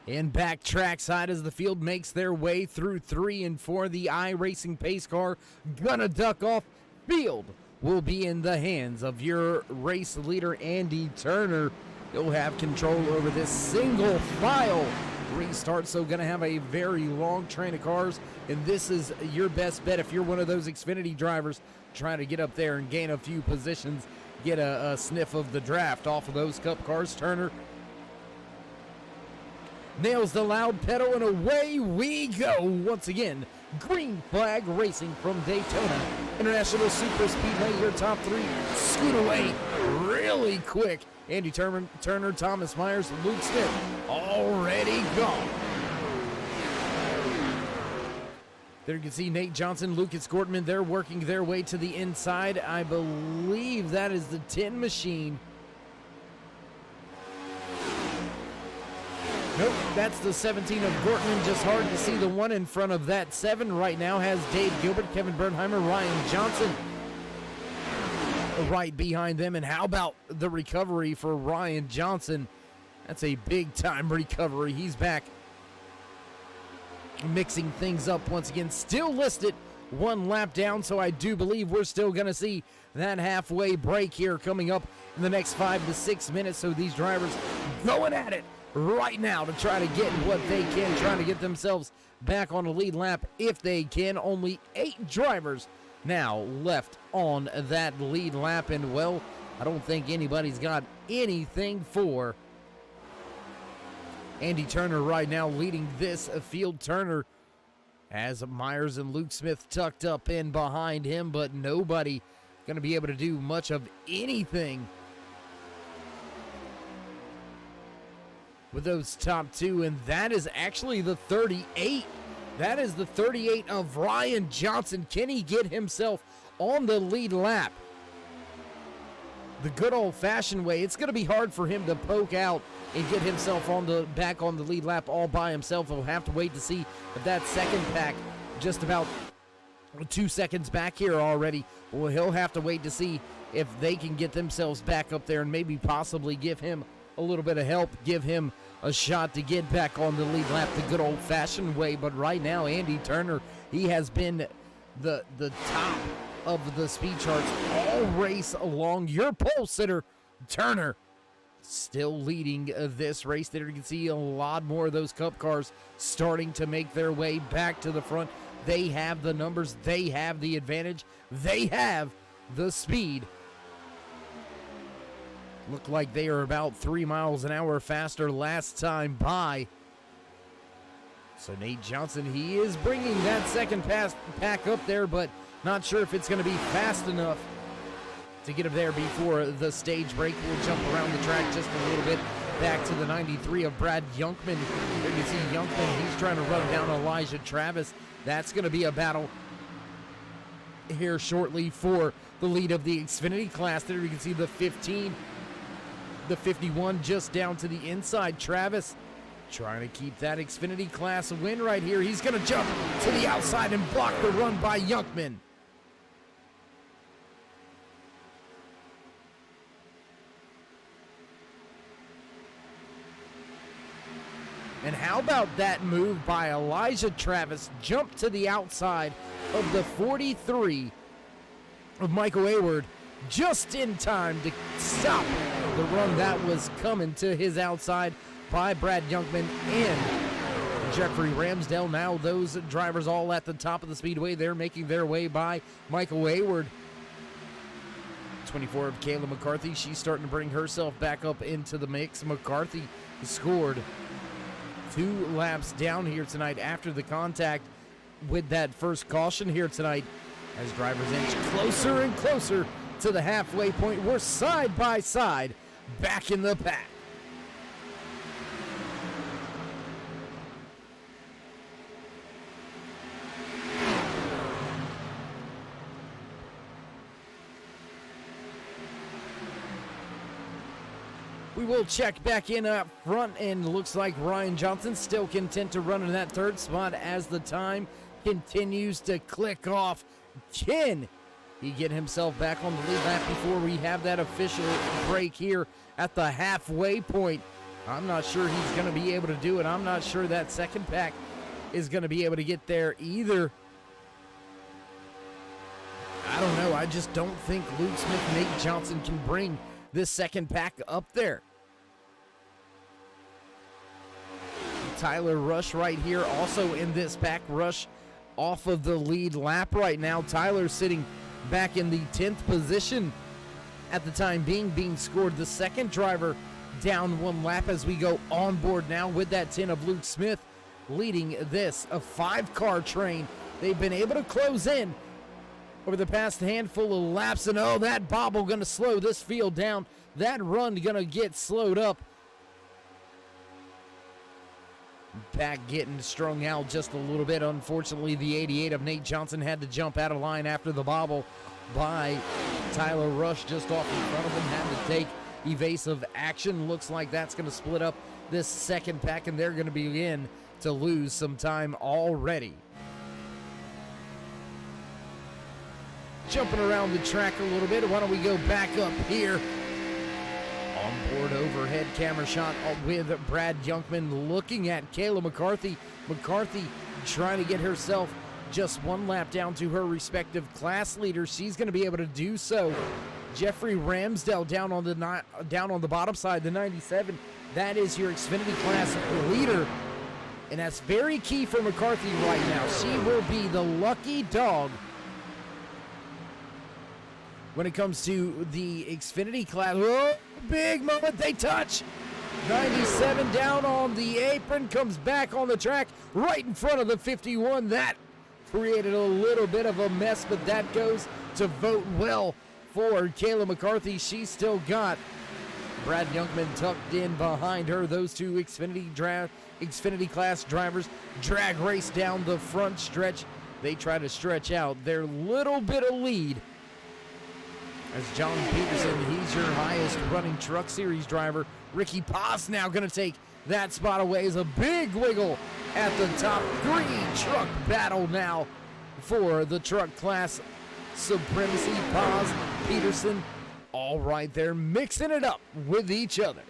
And back trackside as the field makes their way through 3 and 4. The iRacing pace car gonna duck off. Field will be in the hands of your race leader, Andy Turner. He'll have control over this single file restart, so gonna have a very long train of cars. And this is your best bet if you're one of those Xfinity drivers trying to get up there and gain a few positions, get a sniff of the draft off of those Cup cars. Turner nails the loud pedal, and away we go once again. Green flag racing from Daytona International Super Speedway. Your top 3 scoot away really quick. Andy Turner, Thomas Myers, Luke Smith already gone. There you can see Nate Johnson, Lucas Gortman. They're working their way to the inside. I believe that is the 10 machine. Nope, that's the 17 of Gortman. Just hard to see the one in front of that 7 right now has Dave Gilbert, Kevin Bernheimer, Ryan Johnson right behind them. And how about the recovery for Ryan Johnson? That's a big-time recovery. He's back mixing things up once again. Still listed 1 lap down, so I do believe we're still going to see that halfway break here coming up in the next 5 to 6 minutes. So these drivers going at it right now to try to get what they can, trying to get themselves back on the lead lap if they can. Only 8 drivers now left on that lead lap, and well, I don't think anybody's got anything for Andy Turner right now leading this field. Turner has Myers and Luke Smith tucked up in behind him, but nobody going to be able to do much of anything with those top 2, and that is actually the 38. That is the 38 of Ryan Johnson. Can he get himself on the lead lap the good old-fashioned way? It's going to be hard for him to poke out and get himself back on the lead lap all by himself. We'll have to wait to see if that second pack, just about 2 seconds back here already, well, he'll have to wait to see if they can get themselves back up there and maybe possibly give him a little bit of help, give him a shot to get back on the lead lap the good old-fashioned way. But right now, Andy Turner, he has been the top of the speed charts all race along. Your pole sitter, Turner, still leading this race. There you can see a lot more of those Cup cars starting to make their way back to the front. They have the numbers, they have the advantage, they have the speed. Look like they are about 3 miles an hour faster last time by. So Nate Johnson, he is bringing that second pack up there, but not sure if it's going to be fast enough to get him there before the stage break. We'll jump around the track just a little bit back to the 93 of Brad Youngman. There you see Youngman, he's trying to run down Elijah Travis. That's going to be a battle here shortly for the lead of the Xfinity class. There you can see the 15, the 51 just down to the inside. Travis trying to keep that Xfinity class win right here. He's going to jump to the outside and block the run by Youngman. And how about that move by Elijah Travis? Jump to the outside of the 43 of Michael Hayward just in time to stop the run that was coming to his outside by Brad Youngman and Jeffrey Ramsdale. Now those drivers all at the top of the speedway. They're making their way by Michael Hayward. 24 of Kayla McCarthy. She's starting to bring herself back up into the mix. McCarthy scored 2 laps down here tonight after the contact with that first caution here tonight as drivers inch closer and closer to the halfway point. We're side by side back in the pack. We will check back in up front, and looks like Ryan Johnson still content to run in that third spot as the time continues to click off. Can he get himself back on the lead lap before we have that official break here at the halfway point? I'm not sure he's going to be able to do it. I'm not sure that second pack is going to be able to get there either. I don't know. I just don't think Luke Smith and Nate Johnson can bring this second pack up there. Tyler Rush right here also in this pack. Rush off of the lead lap right now. Tyler sitting back in the 10th position at the time being scored. The second driver down 1 lap as we go on board now with that 10 of Luke Smith leading this, a 5-car train. They've been able to close in over the past handful of laps, and oh, that bobble going to slow this field down. That run going to get slowed up. Pack getting strung out just a little bit. Unfortunately, the 88 of Nate Johnson had to jump out of line after the bobble by Tyler Rush just off in front of him. Had to take evasive action. Looks like that's going to split up this second pack, and they're going to begin to lose some time already. Jumping around the track a little bit, why don't we go back up here? Onboard overhead camera shot with Brad Youngman looking at Kayla McCarthy. McCarthy trying to get herself just 1 lap down to her respective class leader. She's going to be able to do so. Jeffrey Ramsdale down on the bottom side, the 97, That is your Xfinity class leader. And that's very key for McCarthy right now. She will be the lucky dog when it comes to the Xfinity class. Whoa, big moment, they touch. 97 down on the apron, comes back on the track right in front of the 51. That created a little bit of a mess, but that goes to vote well for Kayla McCarthy. She's still got Brad Youngman tucked in behind her. Those two Xfinity class drivers drag race down the front stretch. They try to stretch out their little bit of lead. As John Peterson, he's your highest running Truck Series driver. Ricky Paz now going to take that spot away. Is a big wiggle at the top. Green truck battle now for the truck class supremacy. Paz, Peterson, all right there, mixing it up with each other.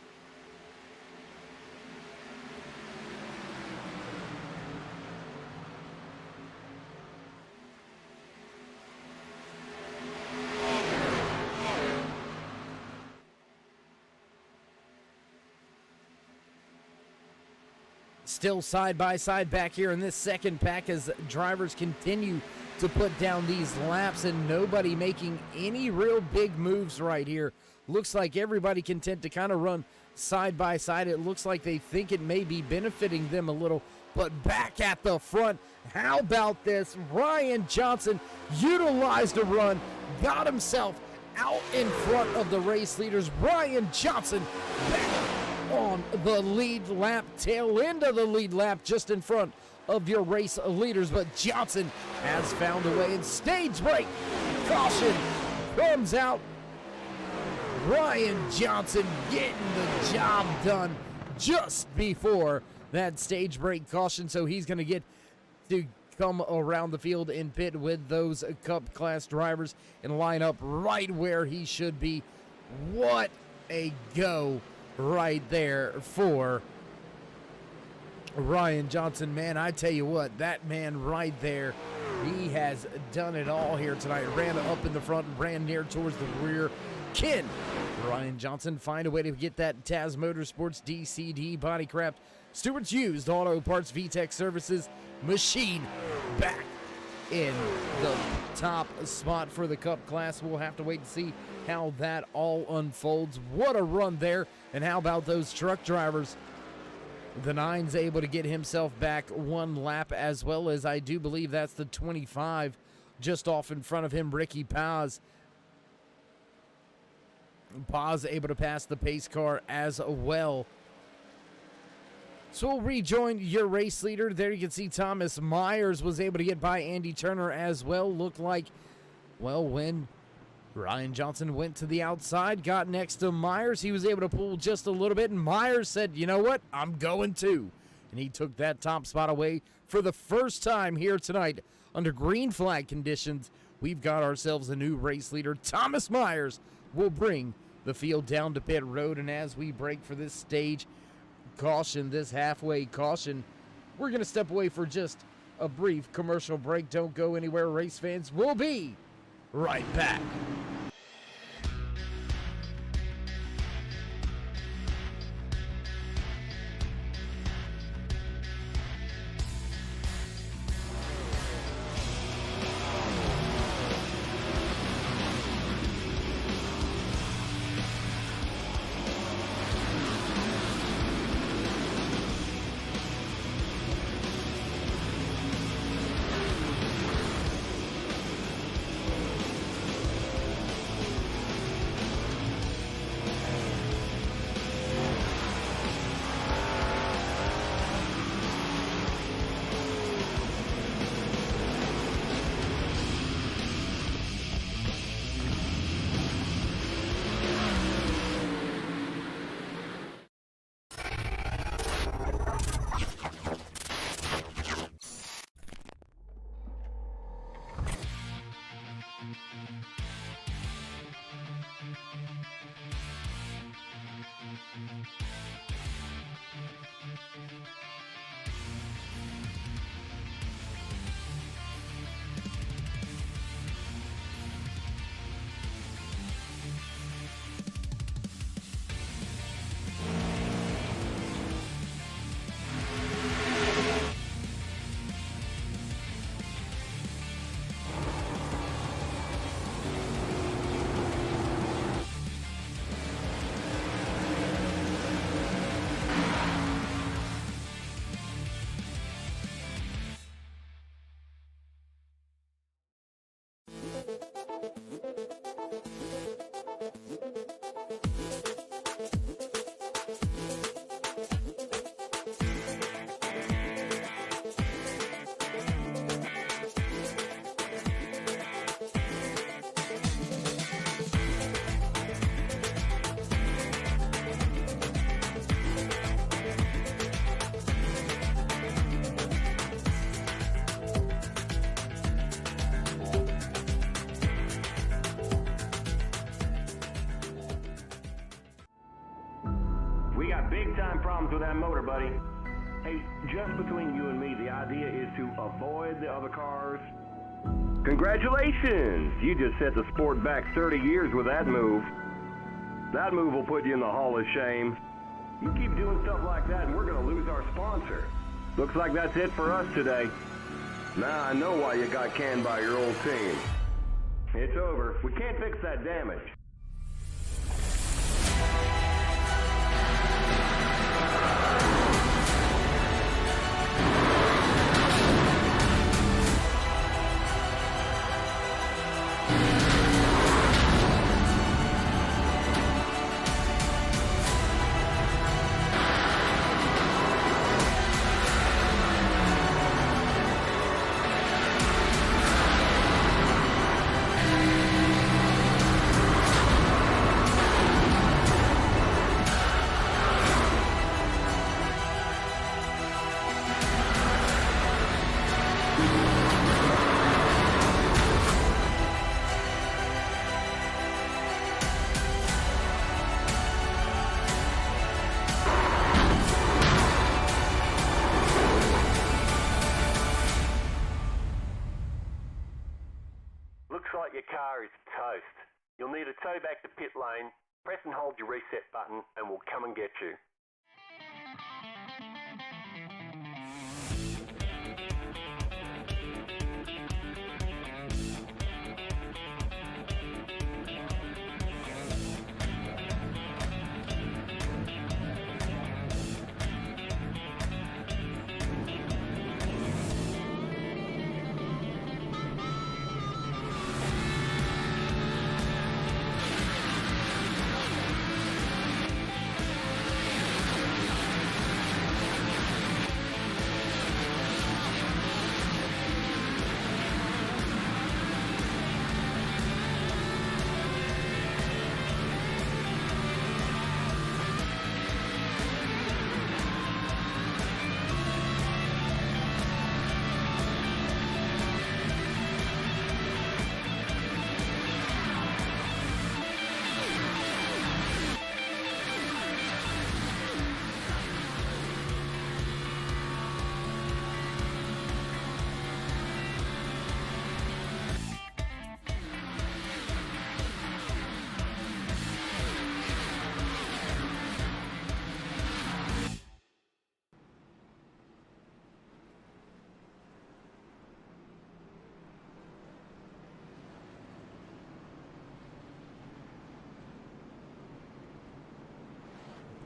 Still side by side back here in this second pack as drivers continue to put down these laps, and nobody making any real big moves right here. Looks like everybody content to kind of run side by side. It looks like they think it may be benefiting them a little, but back at the front, how about this? Ryan Johnson utilized a run, got himself out in front of the race leaders. Ryan Johnson back on the lead lap, tail end of the lead lap, just in front of your race leaders, but Johnson has found a way, and stage break caution comes out. Ryan Johnson getting the job done just before that stage break caution, so he's going to get to come around the field in pit with those Cup class drivers and line up right where he should be. What a go right there for Ryan Johnson. Man, I tell you what, that man right there, he has done it all here tonight. Ran up in the front, ran near towards the rear. Can Ryan Johnson find a way to get that Taz Motorsports DCD Bodycraft Stewart's Used Auto Parts VTech Services machine back in the top spot for the Cup class? We'll have to wait and see how that all unfolds. What a run there. And how about those truck drivers? The 9's able to get himself back one lap, as well as I do believe that's the 25 just off in front of him, Ricky Paz. Paz able to pass the pace car as well. So we'll rejoin your race leader. There you can see Thomas Myers was able to get by Andy Turner as well. Looked like, well, when Ryan Johnson went to the outside, got next to Myers, he was able to pull just a little bit, and Myers said, you know what, I'm going too. And he took that top spot away for the first time here tonight under green flag conditions. We've got ourselves a new race leader. Thomas Myers will bring the field down to pit road, and as we break for this stage caution, this halfway caution, we're going to step away for just a brief commercial break. Don't go anywhere, race fans. We'll be right back. We got big-time problems with that motor, buddy. Hey, just between you and me, the idea is to avoid the other cars. Congratulations! You just set the sport back 30 years with that move. That move will put you in the Hall of Shame. You keep doing stuff like that and we're gonna lose our sponsor. Looks like that's it for us today. Now I know why you got canned by your old team. It's over. We can't fix that damage. Looks like your car is toast. You'll need a tow back to pit lane. Press and hold your reset button and we'll come and get you.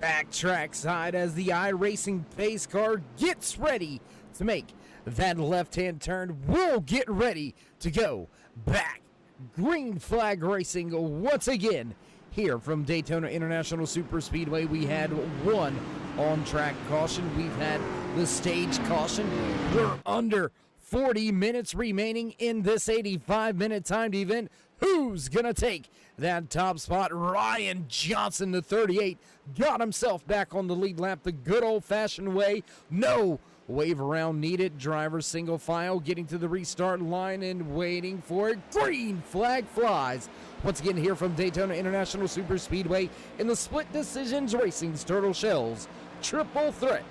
Back trackside as the iRacing pace car gets ready to make that left-hand turn. We'll get ready to go back. Green flag racing once again here from Daytona International Superspeedway. We had one on-track caution. We've had the stage caution. We're under 40 minutes remaining in this 85-minute timed event. Who's gonna take that top spot? Ryan Johnson, the 38, got himself back on the lead lap the good old-fashioned way. No wave around needed. Driver single file getting to the restart line and waiting for it. Green flag flies. Once again here from Daytona International Superspeedway in the Split Decisions Racing's Turtle Shells Triple Threat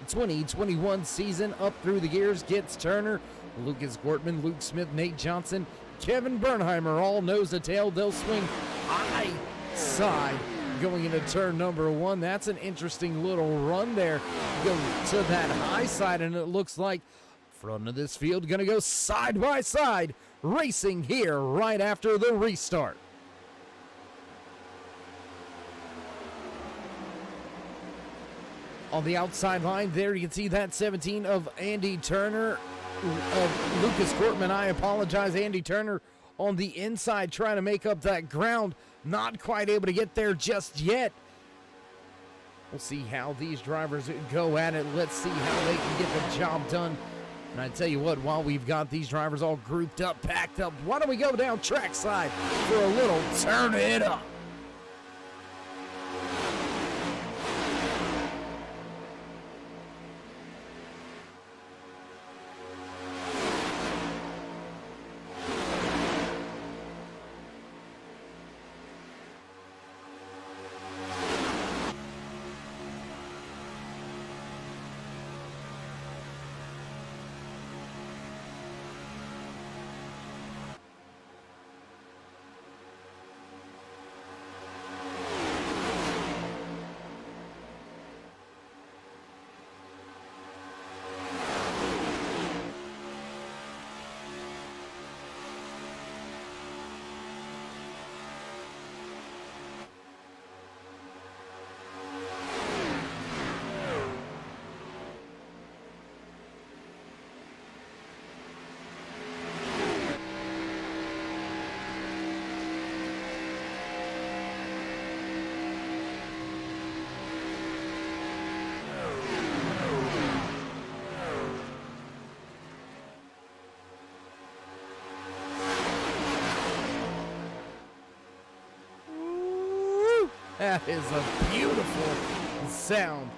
2021 season. Up through the gears gets Turner, Lucas Gortman, Luke Smith, Nate Johnson, Kevin Bernheimer, all nose to tail. They'll swing high side going into turn number one. That's an interesting little run there. Go to that high side, and it looks like front of this field going to go side by side racing here right after the restart. On the outside line there, you can see that 17 of Andy Turner, of Lucas Cortman. I apologize, Andy Turner on the inside trying to make up that ground. Not quite able to get there just yet. We'll see how these drivers go at it. Let's see how they can get the job done. And I tell you what, while we've got these drivers all grouped up, packed up, why don't we go down trackside for a little turn it up. That is a beautiful sound.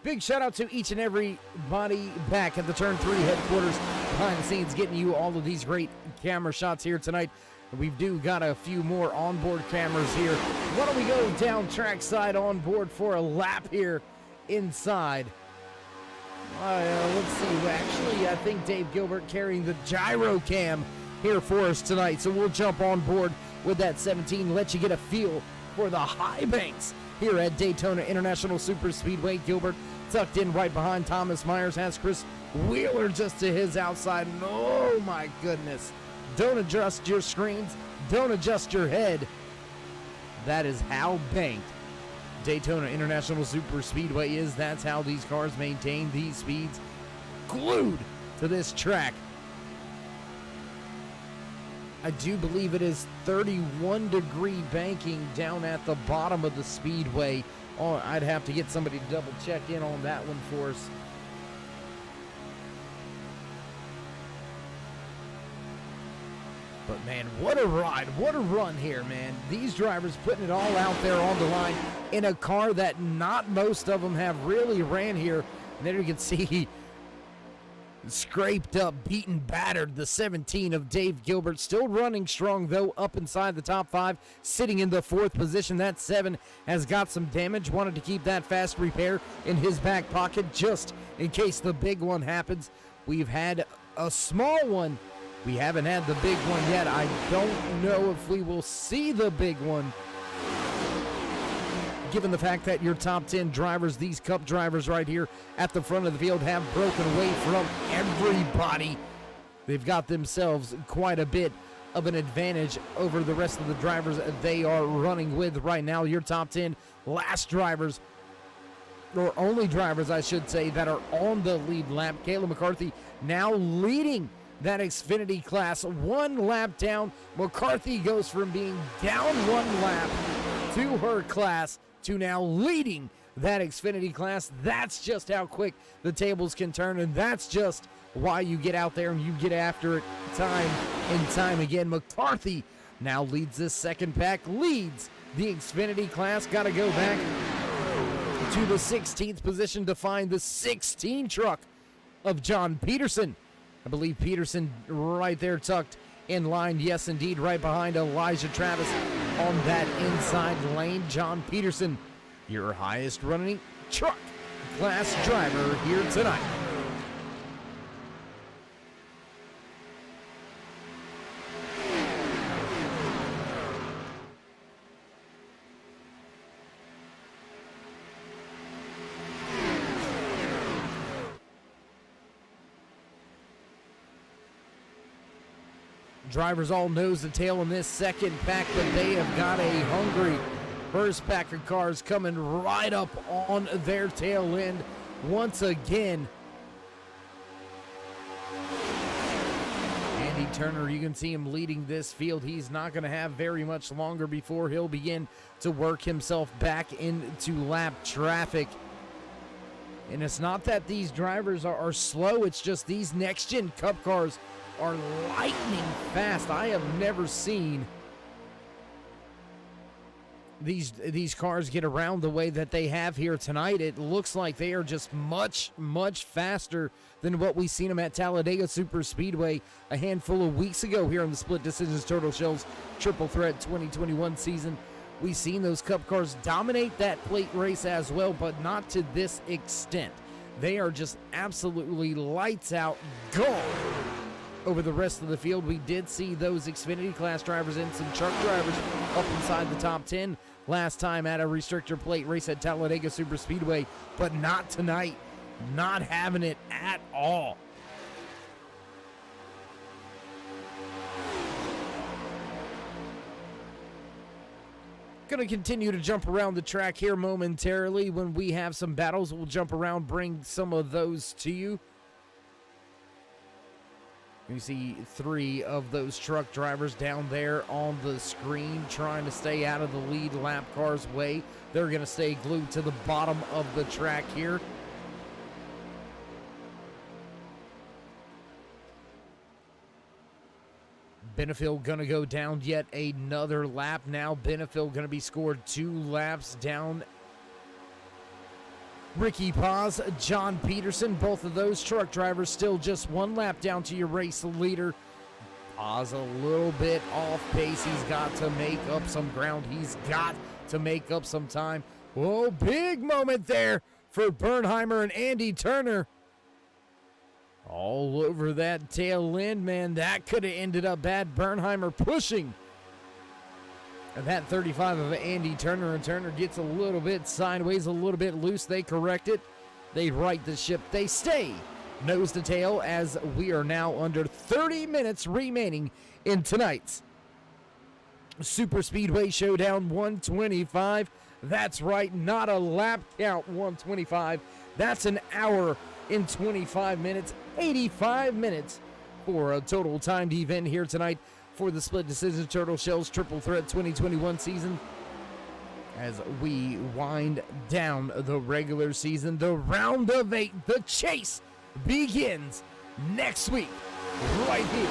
Big shout out to each and everybody back at the Turn 3 headquarters, behind the scenes, getting you all of these great camera shots here tonight. We've got a few more onboard cameras here. Why don't we go down trackside on board for a lap here inside? Let's see. Actually, I think Dave Gilbert carrying the gyro cam here for us tonight. So we'll jump on board with that 17, let you get a feel for the high banks here at Daytona International Super Speedway. Gilbert tucked in right behind Thomas Myers, has Chris Wheeler just to his outside. And oh my goodness. Don't adjust your screens. Don't adjust your head. That is how banked Daytona International Super Speedway is. That's how these cars maintain these speeds, glued to this track. I do believe it is 31-degree banking down at the bottom of the speedway. Oh, I'd have to get somebody to double check in on that one for us. But man, what a ride, what a run here, man. These drivers putting it all out there on the line in a car that not most of them have really ran here. And there you can see scraped up, beaten, battered, the 17 of Dave Gilbert. Still running strong, though, up inside the top 5, sitting in the 4th position. That 7 has got some damage. Wanted to keep that fast repair in his back pocket just in case the big one happens. We've had a small one. We haven't had the big one yet. I don't know if we will see the big one, given the fact that your top 10 drivers, these Cup drivers right here at the front of the field, have broken away from everybody. They've got themselves quite a bit of an advantage over the rest of the drivers they are running with right now. Your top 10 last drivers, or only drivers, I should say, that are on the lead lap. Kayla McCarthy now leading that Xfinity class, 1 lap down. McCarthy goes from being down 1 lap to her class to now leading that Xfinity class. That's just how quick the tables can turn, and that's just why you get out there and you get after it time and time again. McCarthy now leads this second pack, leads the Xfinity class. Got to go back to the 16th position to find the 16 truck of John Peterson. I believe Peterson right there tucked in line. Yes, indeed, right behind Elijah Travis on that inside lane. John Peterson, your highest running truck class driver here tonight. Drivers all nose to tail in this second pack, but they have got a hungry first pack of cars coming right up on their tail end once again. Andy Turner, you can see him leading this field. He's not going to have very much longer before he'll begin to work himself back into lap traffic. And it's not that these drivers are slow, it's just these next-gen Cup cars are lightning fast. I have never seen these cars get around the way that they have here tonight. It looks like they are just much, much faster than what we've seen them at Talladega Super Speedway a handful of weeks ago here in the Split Decisions Turtle Shells Triple Threat 2021 season. We've seen those Cup cars dominate that plate race as well, but not to this extent. They are just absolutely lights out gone over the rest of the field. We did see those Xfinity class drivers and some truck drivers up inside the top 10 last time at a restrictor plate race at Talladega Super Speedway, but not tonight. Not having it at all. Going to continue to jump around the track here momentarily. When we have some battles, we'll jump around, bring some of those to you. You see 3 of those truck drivers down there on the screen trying to stay out of the lead lap car's way. They're going to stay glued to the bottom of the track here. Benefield going to go down yet another lap. Now Benefield going to be scored 2 laps down. Ricky Paz, John Peterson, both of those truck drivers still just 1 lap down to your race leader. Paz a little bit off pace. He's got to make up some ground. He's got to make up some time. Whoa, big moment there for Bernheimer and Andy Turner. All over that tail end, man. That could have ended up bad. Bernheimer pushing that 35 of Andy Turner, and Turner gets a little bit sideways, a little bit loose. They correct it. They right the ship. They stay nose to tail as we are now under 30 minutes remaining in tonight's Super Speedway Showdown 125. That's right, not a lap count 125. That's an hour in 25 minutes, 85 minutes for a total timed event here tonight for the Split Decision Turtle Shells Triple Threat 2021 season. As we wind down the regular season, the round of 8, the chase begins next week right here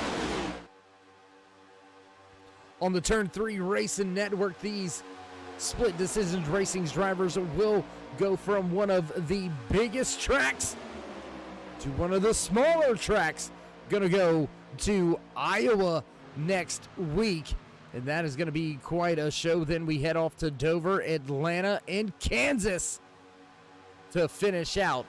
on the Turn 3 Racing Network. These Split Decisions Racing's drivers will go from one of the biggest tracks to one of the smaller tracks. Gonna go to Iowa next week, and that is gonna be quite a show. Then we head off to Dover, Atlanta, and Kansas to finish out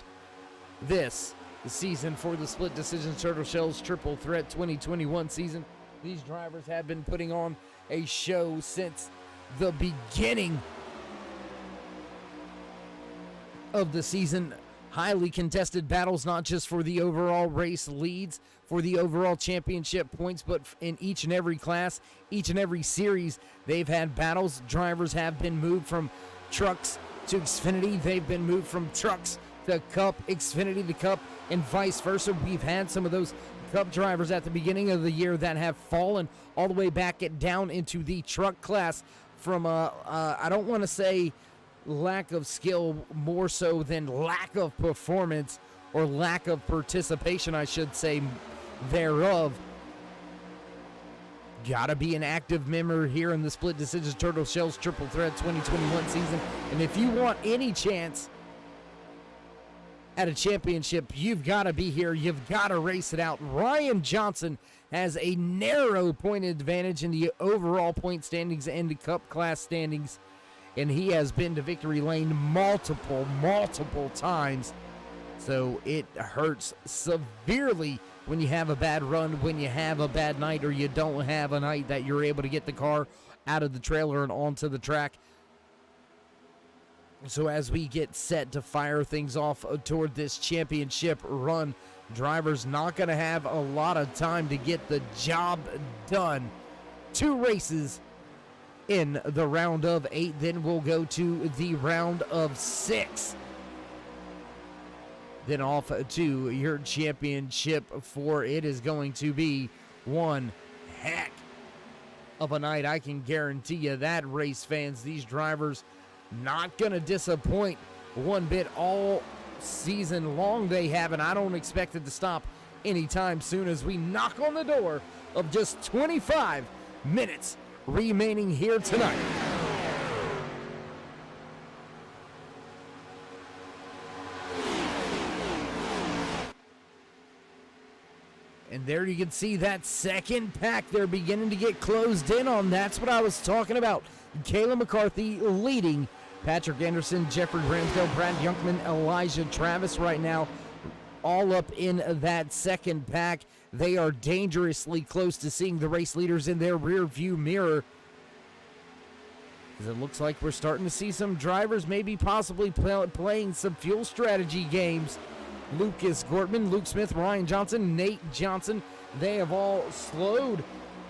this season for the Split Decision Turtle Shells Triple Threat 2021 season. These drivers have been putting on a show since the beginning of the season. Highly contested battles, not just for the overall race leads, for the overall championship points, but in each and every class, each and every series, they've had battles. Drivers have been moved from trucks to Xfinity. They've been moved from trucks to Cup, Xfinity to Cup, and vice versa. We've had some of those Cup drivers at the beginning of the year that have fallen all the way back down into the truck class from, I don't want to say lack of skill, more so than lack of performance or lack of participation, I should say, thereof. Gotta be an active member here in the Split Decisions Turtle Shells Triple Threat 2021 season. And if you want any chance at a championship, you've got to be here. You've got to race it out. Ryan Johnson has a narrow point advantage in the overall point standings and the Cup class standings, and he has been to victory lane multiple times. So it hurts severely when you have a bad run, when you have a bad night, or you don't have a night that you're able to get the car out of the trailer and onto the track. So as we get set to fire things off toward this championship run, drivers not going to have a lot of time to get the job done. 2 races in the round of 8, then we'll go to the round of 6. Then off to your championship 4. It is going to be one heck of a night. I can guarantee you that, race fans. These drivers not going to disappoint one bit all season long. They have, and I don't expect it to stop anytime soon as we knock on the door of just 25 minutes remaining here tonight. And there you can see that second pack. They're beginning to get closed in on. That's what I was talking about. Kayla McCarthy leading. Patrick Anderson, Jeffrey Ramsdale, Brad Youngman, Elijah Travis right now all up in that second pack. They are dangerously close to seeing the race leaders in their rear view mirror. It looks like we're starting to see some drivers maybe possibly playing some fuel strategy games. Lucas Gortman, Luke Smith, Ryan Johnson, Nate Johnson, they have all slowed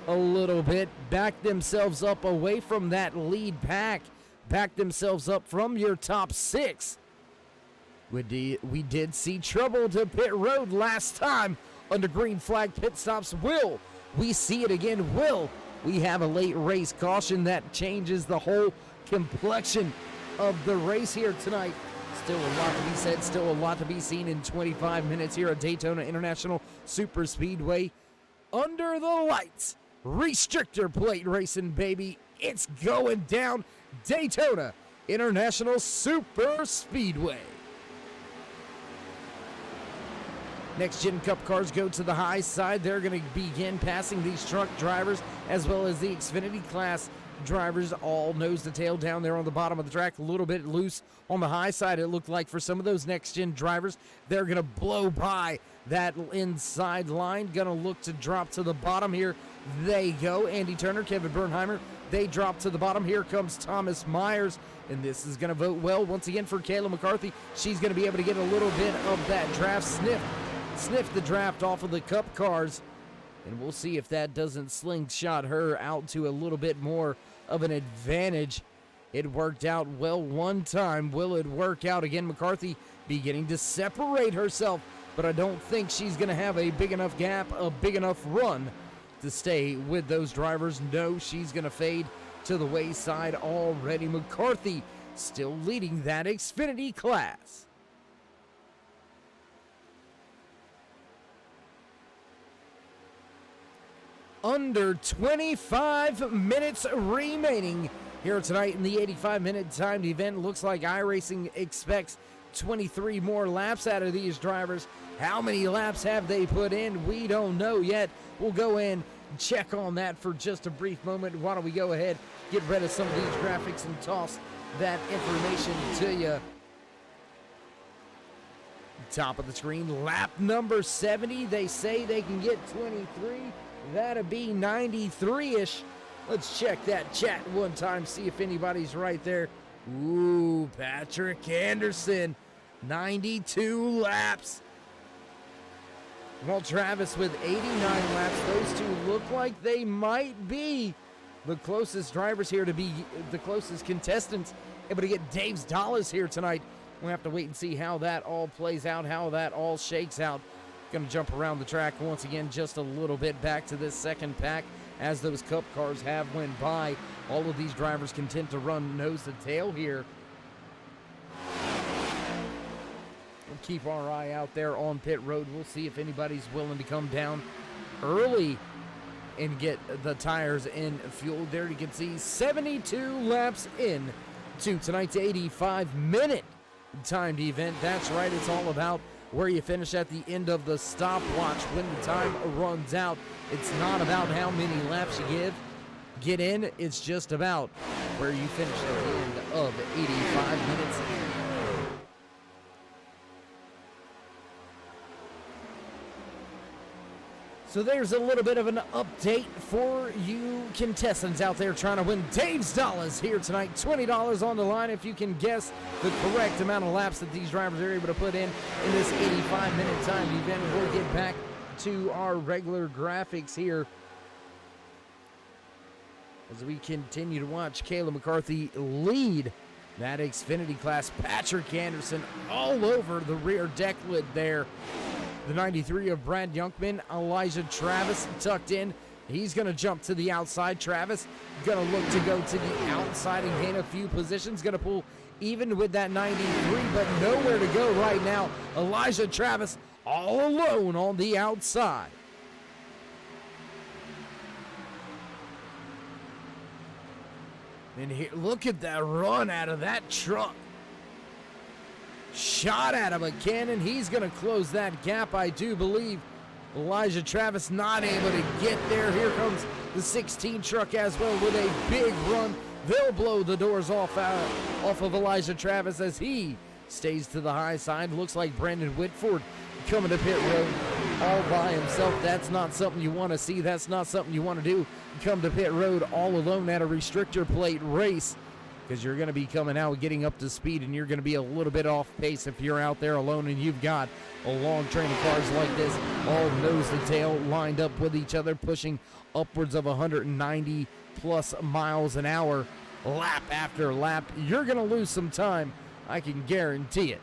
a little bit, backed themselves up away from that lead pack, backed themselves up from your top 6. We did see trouble to pit road last time under green flag pit stops. Will we see it again? Will we have a late race caution that changes the whole complexion of the race here tonight? Still a lot to be said, still a lot to be seen in 25 minutes here at Daytona International Super Speedway. Under the lights restrictor plate racing, baby. It's going down Daytona International Super Speedway. Next Gen Cup cars go to the high side. They're going to begin passing these truck drivers as well as the Xfinity class drivers, all nose to tail down there on the bottom of the track. A little bit loose on the high side, it looked like, for some of those next gen drivers. They're going to blow by that inside line. Going to look to drop to the bottom here. They go. Andy Turner, Kevin Bernheimer, they drop to the bottom. Here comes Thomas Myers, and this is going to vote well once again for Kayla McCarthy. She's going to be able to get a little bit of that draft sniff the draft off of the Cup cars, and we'll see if that doesn't slingshot her out to a little bit more of an advantage. It worked out well one time. Will it work out again? McCarthy beginning to separate herself, but I don't think she's going to have a big enough gap, a big enough run to stay with those drivers. No, she's going to fade to the wayside already. McCarthy still leading that Xfinity class. Under 25 minutes remaining here tonight in the 85-minute timed event. Looks like iRacing expects 23 more laps out of these drivers. How many laps have they put in? We don't know yet. We'll go in and check on that for just a brief moment. Why don't we go ahead, get rid of some of these graphics and toss that information to you. Top of the screen, lap number 70. They say they can get 23. That'd be 93-ish. Let's check that chat one time, see if anybody's right there. Ooh, Patrick Anderson, 92 laps. Well, Travis with 89 laps. Those two look like they might be the closest drivers here to be the closest contestants able to get Dave's dollars here tonight. We'll have to wait and see how that all plays out, how that all shakes out. Going to jump around the track once again just a little bit back to this second pack as those Cup cars have went by. All of these drivers content to run nose to tail here. We'll keep our eye out there on pit road. We'll see if anybody's willing to come down early and get the tires in fuel. There you can see 72 laps in to tonight's 85-minute timed event. That's right, it's all about where you finish at the end of the stopwatch when the time runs out. It's not about how many laps you get in. It's just about where you finish at the end of 85 minutes. So there's a little bit of an update for you contestants out there trying to win Dave's dollars here tonight. $20 on the line if you can guess the correct amount of laps that these drivers are able to put in this 85-minute time event. We'll get back to our regular graphics here as we continue to watch Kayla McCarthy lead that Xfinity class. Patrick Anderson all over the rear deck lid there. The 93 of Brad Youngman, Elijah Travis tucked in. He's going to jump to the outside. Travis going to look to go to the outside and gain a few positions. Going to pull even with that 93, but nowhere to go right now. Elijah Travis all alone on the outside. And here, look at that run out of that truck. Shot out of a cannon. He's going to close that gap, I do believe. Elijah Travis not able to get there. Here comes the 16 truck as well with a big run. They'll blow the doors off of Elijah Travis as he stays to the high side. Looks like Brandon Whitford coming to pit road all by himself. That's not something you want to see. That's not something you want to do. Come to pit road all alone at a restrictor plate race, because you're going to be coming out getting up to speed, and you're going to be a little bit off pace if you're out there alone and you've got a long train of cars like this, all nose to tail lined up with each other, pushing upwards of 190 plus miles an hour lap after lap. You're going to lose some time, I can guarantee it.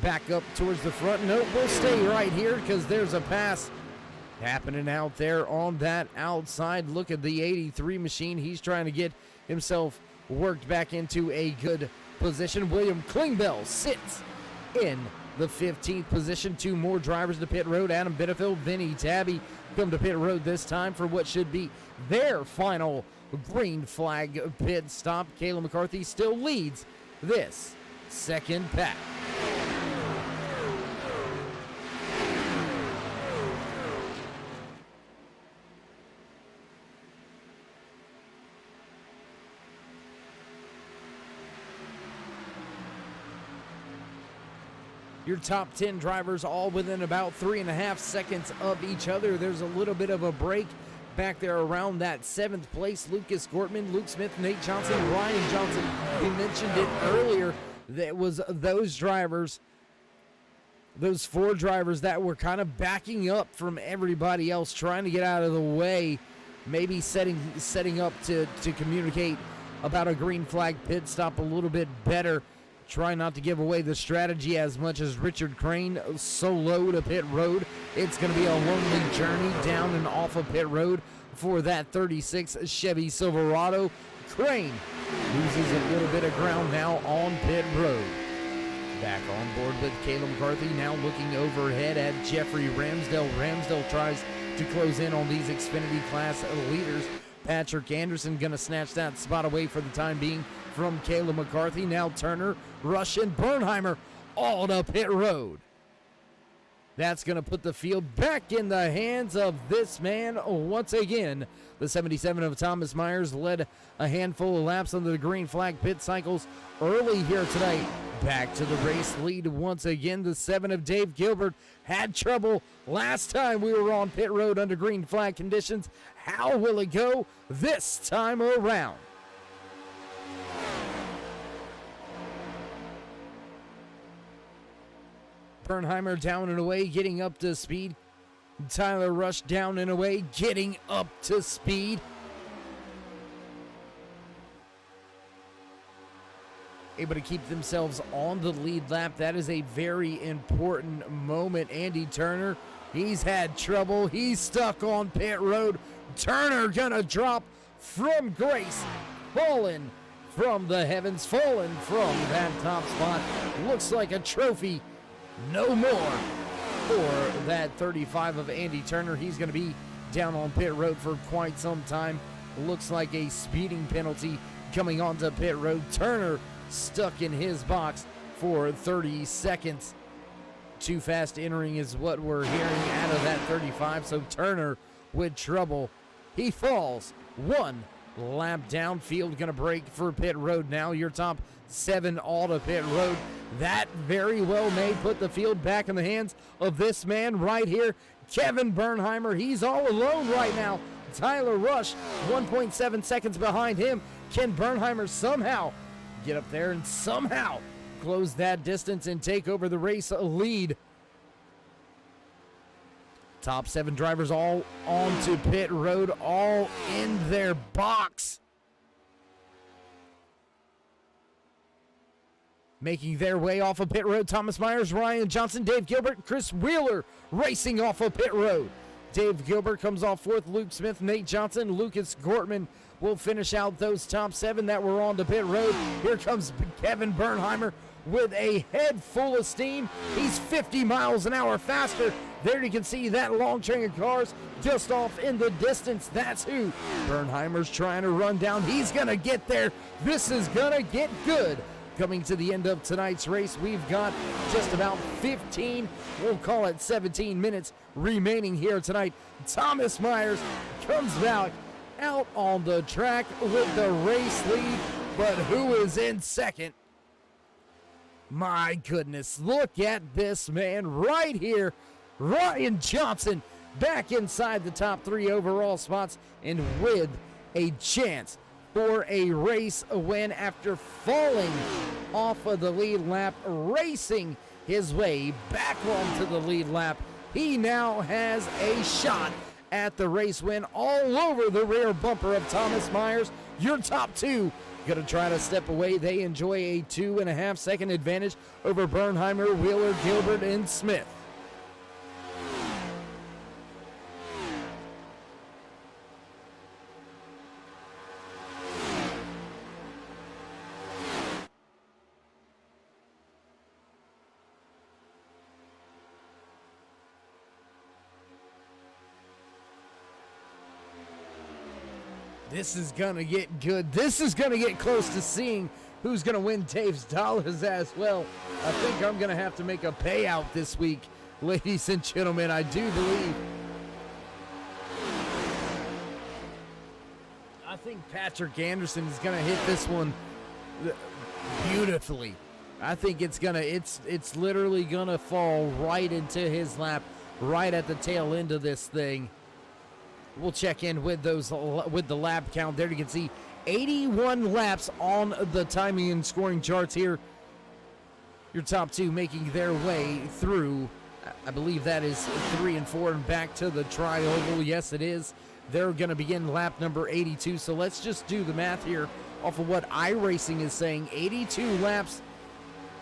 Back up towards the front. Nope, we'll stay right here because there's a pass happening out there on that outside. Look at the 83 machine. He's trying to get himself worked back into a good position. William Klingbeil sits in the 15th position. Two more drivers to pit road. Adam Bitterfield, Vinny Tabby come to pit road this time for what should be their final green flag pit stop. Kayla McCarthy still leads this second pack. Your top 10 drivers all within about 3.5 seconds of each other. There's a little bit of a break back there around that 7th place. Lucas Gortman, Luke Smith, Nate Johnson, Ryan Johnson. We mentioned it earlier. That was those drivers, those 4 drivers that were kind of backing up from everybody else, trying to get out of the way, maybe setting up to communicate about a green flag pit stop a little bit better. Try not to give away the strategy as much as Richard Crane solo to pit road. It's going to be a lonely journey down and off of pit road for that 36 Chevy Silverado. Crane loses a little bit of ground now on pit road. Back on board with Kayla McCarthy, now looking overhead at Jeffrey Ramsdell. Ramsdell tries to close in on these Xfinity class leaders. Patrick Anderson going to snatch that spot away for the time being from Kayla McCarthy. Now Turner, Rush, and Bernheimer all to pit road. That's going to put the field back in the hands of this man once again. The 77 of Thomas Myers led a handful of laps under the green flag pit cycles early here tonight. Back to the race lead once again. The 7 of Dave Gilbert had trouble last time we were on pit road under green flag conditions. How will it go this time around? Bernheimer down and away, getting up to speed. Tyler Rush down and away, getting up to speed. Able to keep themselves on the lead lap. That is a very important moment. Andy Turner, he's had trouble. He's stuck on pit road. Turner gonna drop from grace. Fallen from the heavens, fallen from that top spot. Looks like a trophy. No more for that 35 of Andy Turner. He's going to be down on pit road for quite some time. Looks like a speeding penalty coming onto pit road. Turner stuck in his box for 30 seconds. Too fast entering is what we're hearing out of that 35. So Turner with trouble. He falls. One lap down. Field going to break for pit road now. Your top 7 all to pit road. That very well may put the field back in the hands of this man right here, Kevin Bernheimer. He's all alone right now. Tyler Rush, 1.7 seconds behind him. Can Bernheimer somehow get up there and somehow close that distance and take over the race lead? Top 7 drivers all onto pit road, all in their box. Making their way off of pit road, Thomas Myers, Ryan Johnson, Dave Gilbert, Chris Wheeler racing off of pit road. Dave Gilbert comes off 4th, Luke Smith, Nate Johnson, Lucas Gortman will finish out those top 7 that were on the pit road. Here comes Kevin Bernheimer with a head full of steam. He's 50 miles an hour faster. There you can see that long train of cars just off in the distance. That's who Bernheimer's trying to run down. He's going to get there. This is going to get good. Coming to the end of tonight's race, we've got just about 15, we'll call it 17 minutes remaining here tonight. Thomas Myers comes back out on the track with the race lead, but who is in second? My goodness, look at this man right here. Ryan Johnson back inside the top 3 overall spots and with a chance for a race win after falling off of the lead lap, racing his way back onto the lead lap. He now has a shot at the race win all over the rear bumper of Thomas Myers. Your top 2 going to try to step away. They enjoy a 2.5 second advantage over Bernheimer, Wheeler, Gilbert, and Smith. This is going to get good. This is going to get close to seeing who's going to win Dave's dollars as well. I think I'm going to have to make a payout this week, ladies and gentlemen. I do believe. I think Patrick Anderson is going to hit this one beautifully. I think it's literally going to fall right into his lap, right at the tail end of this thing. We'll check in with the lap count there. You can see 81 laps on the timing and scoring charts here. Your top two making their way through. I believe that is 3 and 4 and back to the tri-oval. Yes, it is. They're going to begin lap number 82. So let's just do the math here off of what iRacing is saying. 82 laps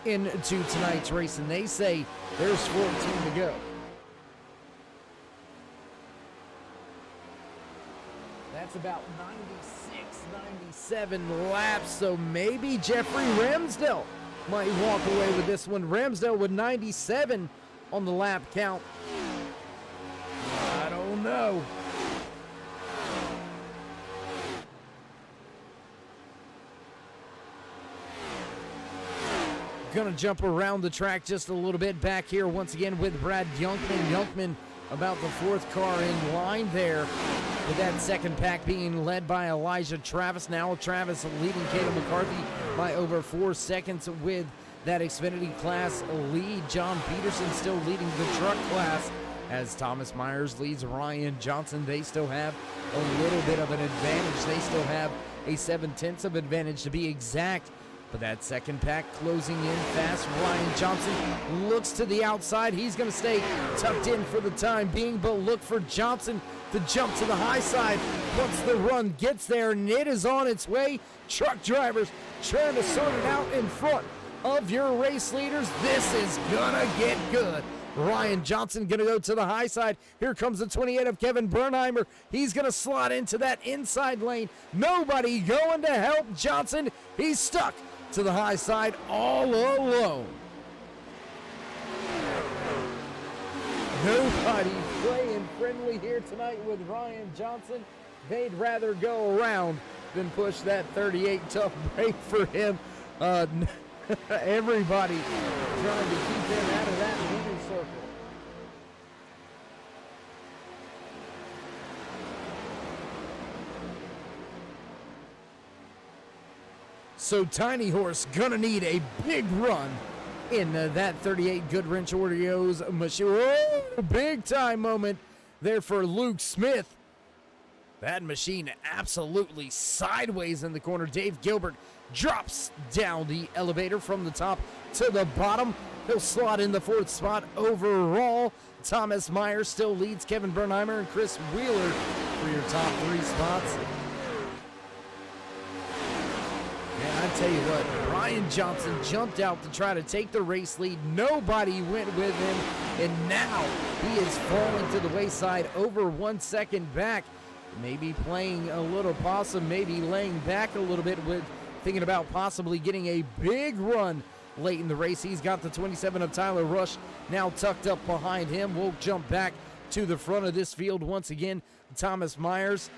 into tonight's race, and they say there's 14 to go. That's about 96, 97 laps, so maybe Jeffrey Ramsdell might walk away with this one. Ramsdell with 97 on the lap count. I don't know. Gonna jump around the track just a little bit back here once again with Brad Youngman. Youngman about the fourth car in line there, with that second pack being led by Elijah Travis. Now Travis leading Caleb McCarthy by over 4 seconds with that Xfinity class lead. John Peterson still leading the truck class as Thomas Myers leads Ryan Johnson. They still have a little bit of an advantage. They still have a 7/10 of advantage to be exact. But that second pack closing in fast. Ryan Johnson looks to the outside. He's going to stay tucked in for the time being, but look for Johnson to jump to the high side once the run gets there, and it is on its way. Truck drivers trying to sort it out in front of your race leaders. This is going to get good. Ryan Johnson going to go to the high side. Here comes the 28 of Kevin Bernheimer. He's going to slot into that inside lane. Nobody going to help Johnson. He's stuck to the high side all alone. Nobody playing friendly here tonight with Ryan Johnson. They'd rather go around than push that 38 tough break for him. Everybody trying to keep him out of that leader circle. So Tiny Horse gonna need a big run in that 38 Goodwrench Oreos machine. Oh, big time moment there for Luke Smith. That machine absolutely sideways in the corner. Dave Gilbert drops down the elevator from the top to the bottom. He'll slot in the 4th spot overall. Thomas Myers still leads Kevin Bernheimer and Chris Wheeler for your top 3 spots. And I tell you what, Ryan Johnson jumped out to try to take the race lead. Nobody went with him, and now he is falling to the wayside over 1 second back. Maybe playing a little possum, maybe laying back a little bit with thinking about possibly getting a big run late in the race. He's got the 27 of Tyler Rush now tucked up behind him. We'll jump back to the front of this field once again. Thomas Myers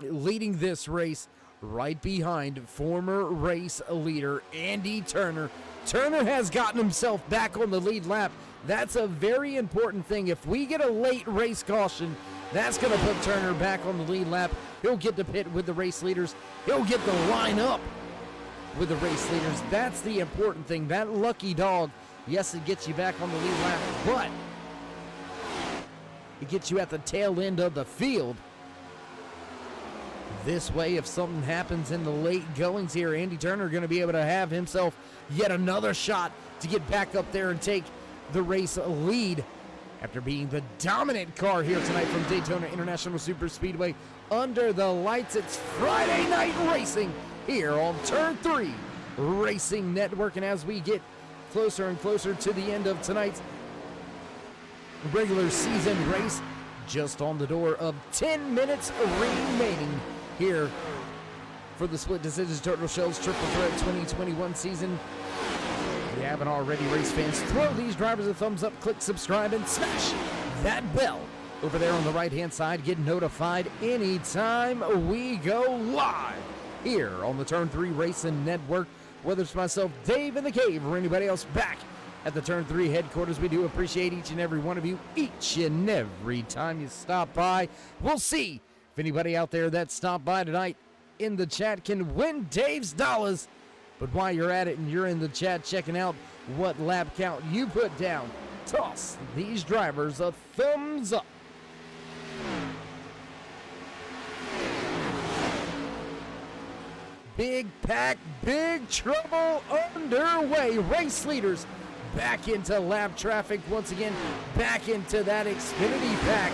leading this race right behind former race leader Andy Turner. Turner has gotten himself back on the lead lap. That's a very important thing. If we get a late race caution, that's going to put Turner back on the lead lap. He'll get to pit with the race leaders. He'll get the line up with the race leaders. That's the important thing. That lucky dog, yes, it gets you back on the lead lap, but it gets you at the tail end of the field. This way, if something happens in the late goings here, Andy Turner going to be able to have himself yet another shot to get back up there and take the race lead after being the dominant car here tonight from Daytona International Superspeedway. Under the lights, it's Friday night racing here on Turn 3 Racing Network. And as we get closer and closer to the end of tonight's regular season race, just on the door of 10 minutes remaining here for the Split Decisions Turtle Shells Triple Threat 2021 season. If you haven't already, race fans, throw these drivers a thumbs up, click subscribe, and smash that bell over there on the right-hand side. Get notified anytime we go live here on the Turn 3 Racing Network. Whether it's myself, Dave in the Cave, or anybody else back at the Turn 3 headquarters, we do appreciate each and every one of you each and every time you stop by. We'll see if anybody out there that stopped by tonight in the chat can win Dave's dollars. But while you're at it and you're in the chat checking out what lap count you put down, toss these drivers a thumbs up. Big pack, big trouble underway. Race leaders back into lap traffic once again, back into that Xfinity pack.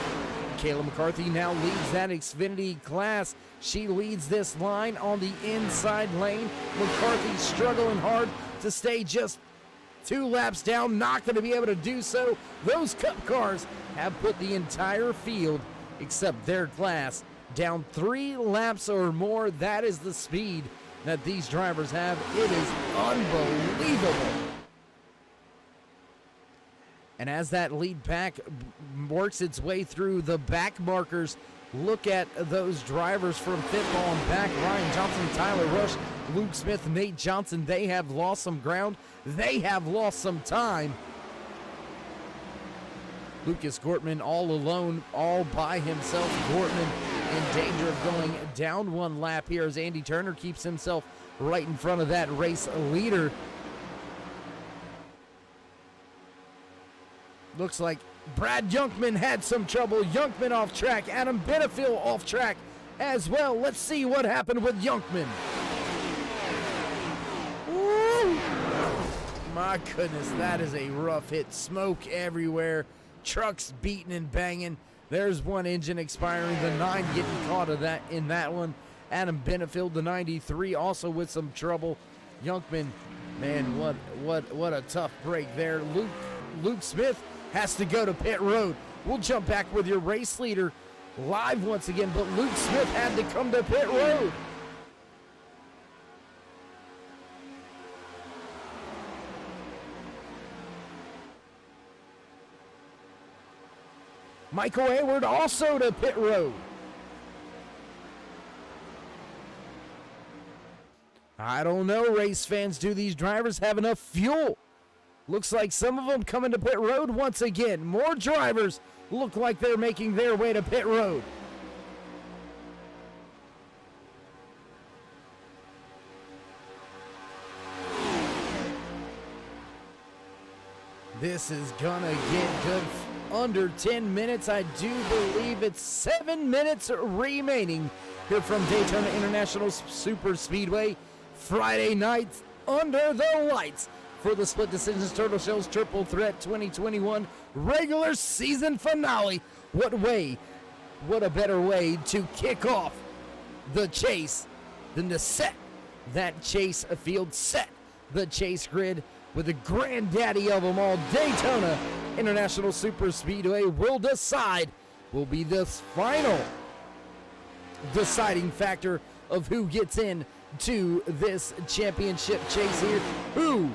Kayla McCarthy now leads that Xfinity class. She leads this line on the inside lane. McCarthy struggling hard to stay just 2 laps down, not going to be able to do so. Those Cup cars have put the entire field, except their class, down 3 laps or more. That is the speed that these drivers have. It is unbelievable. And as that lead pack works its way through the back markers, look at those drivers from fifth on back. Ryan Johnson, Tyler Rush, Luke Smith, Nate Johnson. They have lost some ground. They have lost some time. Lucas Gortman all alone, all by himself. Gortman in danger of going down 1 lap here as Andy Turner keeps himself right in front of that race leader. Looks like Brad Youngman had some trouble. Youngman off track. Adam Benefield off track as well. Let's see what happened with Youngman. Woo! My goodness, that is a rough hit. Smoke everywhere. Trucks beating and banging. There's one engine expiring. The 9 getting caught in that one. Adam Benefield, the 93, also with some trouble. Youngman, man, what a tough break there. Luke Smith has to go to pit road. We'll jump back with your race leader live once again, but Luke Smith had to come to pit road. Michael Hayward also to pit road. I don't know, race fans. Do these drivers have enough fuel? Looks like some of them coming to pit road once again. More drivers look like they're making their way to pit road. This is gonna get good. Under 10 minutes. I do believe it's 7 minutes remaining here from Daytona International Super Speedway. Friday night under the lights for the Split Decisions Turtle Shells Triple Threat 2021 regular season finale. What a better way to kick off the chase than to set that chase field, set the chase grid with the granddaddy of them all. Daytona International Super Speedway will be this final deciding factor of who gets in to this championship chase here. Who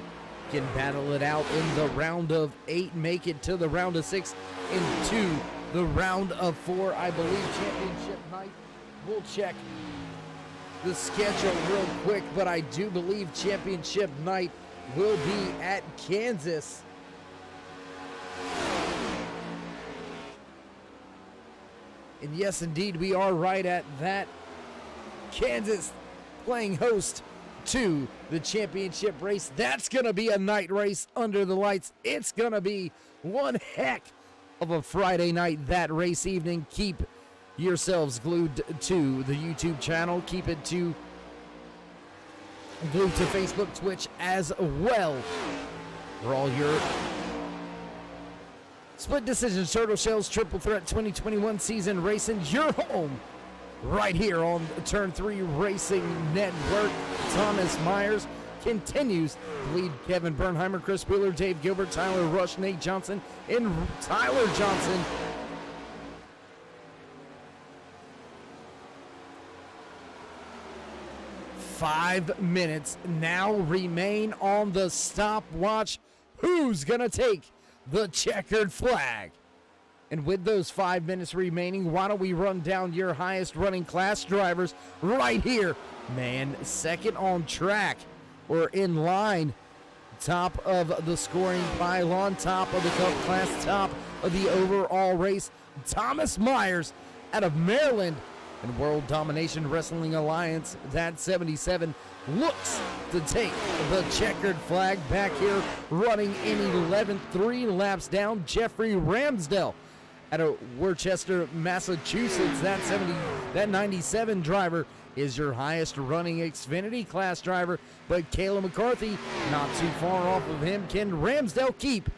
can battle it out in the round of 8, make it to the round of 6, into the round of 4. I believe championship night. We'll check the schedule real quick, but I do believe championship night will be at Kansas. And yes, indeed, we are right at that. Kansas playing host to the championship race. That's going to be a night race under the lights. It's going to be one heck of a Friday night, that race evening. Keep yourselves glued to the YouTube channel. Keep it glued to Facebook, Twitch as well. For all your Split Decisions Turtle Shells Triple Threat 2021 season racing, your home right here on Turn 3 Racing Network. Thomas Myers continues to lead Kevin Bernheimer, Chris Wheeler, Dave Gilbert, Tyler Rush, Nate Johnson, and Tyler Johnson. Five minutes now remain on the stopwatch. Who's going to take the checkered flag? And with those 5 minutes remaining, why don't we run down your highest running class drivers right here? Man, second on track or in line. Top of the scoring pylon, top of the Cup class, top of the overall race. Thomas Myers out of Maryland. And World Domination Wrestling Alliance, that 77, looks to take the checkered flag back here, running in 11th, 3 laps down. Jeffrey Ramsdell out of Worcester, Massachusetts, that 97 driver is your highest running Xfinity class driver, but Kayla McCarthy not too far off of him. Can Ramsdell keep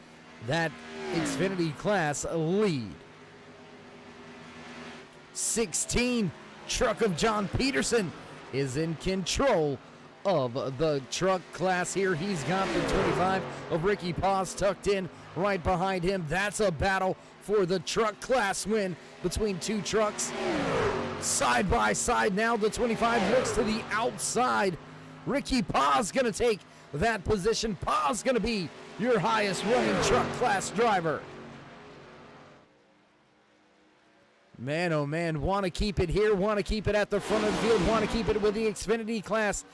that Xfinity class lead? 16, truck of John Peterson is in control of the truck class here. He's got the 25 of Ricky Paz tucked in right behind him. That's a battle for the truck class win between two trucks. Side by side now, the 25 looks to the outside. Ricky Paz going to take that position. Paz going to be your highest running truck class driver. Man, oh man, want to keep it here, want to keep it at the front of the field, want to keep it with the Xfinity class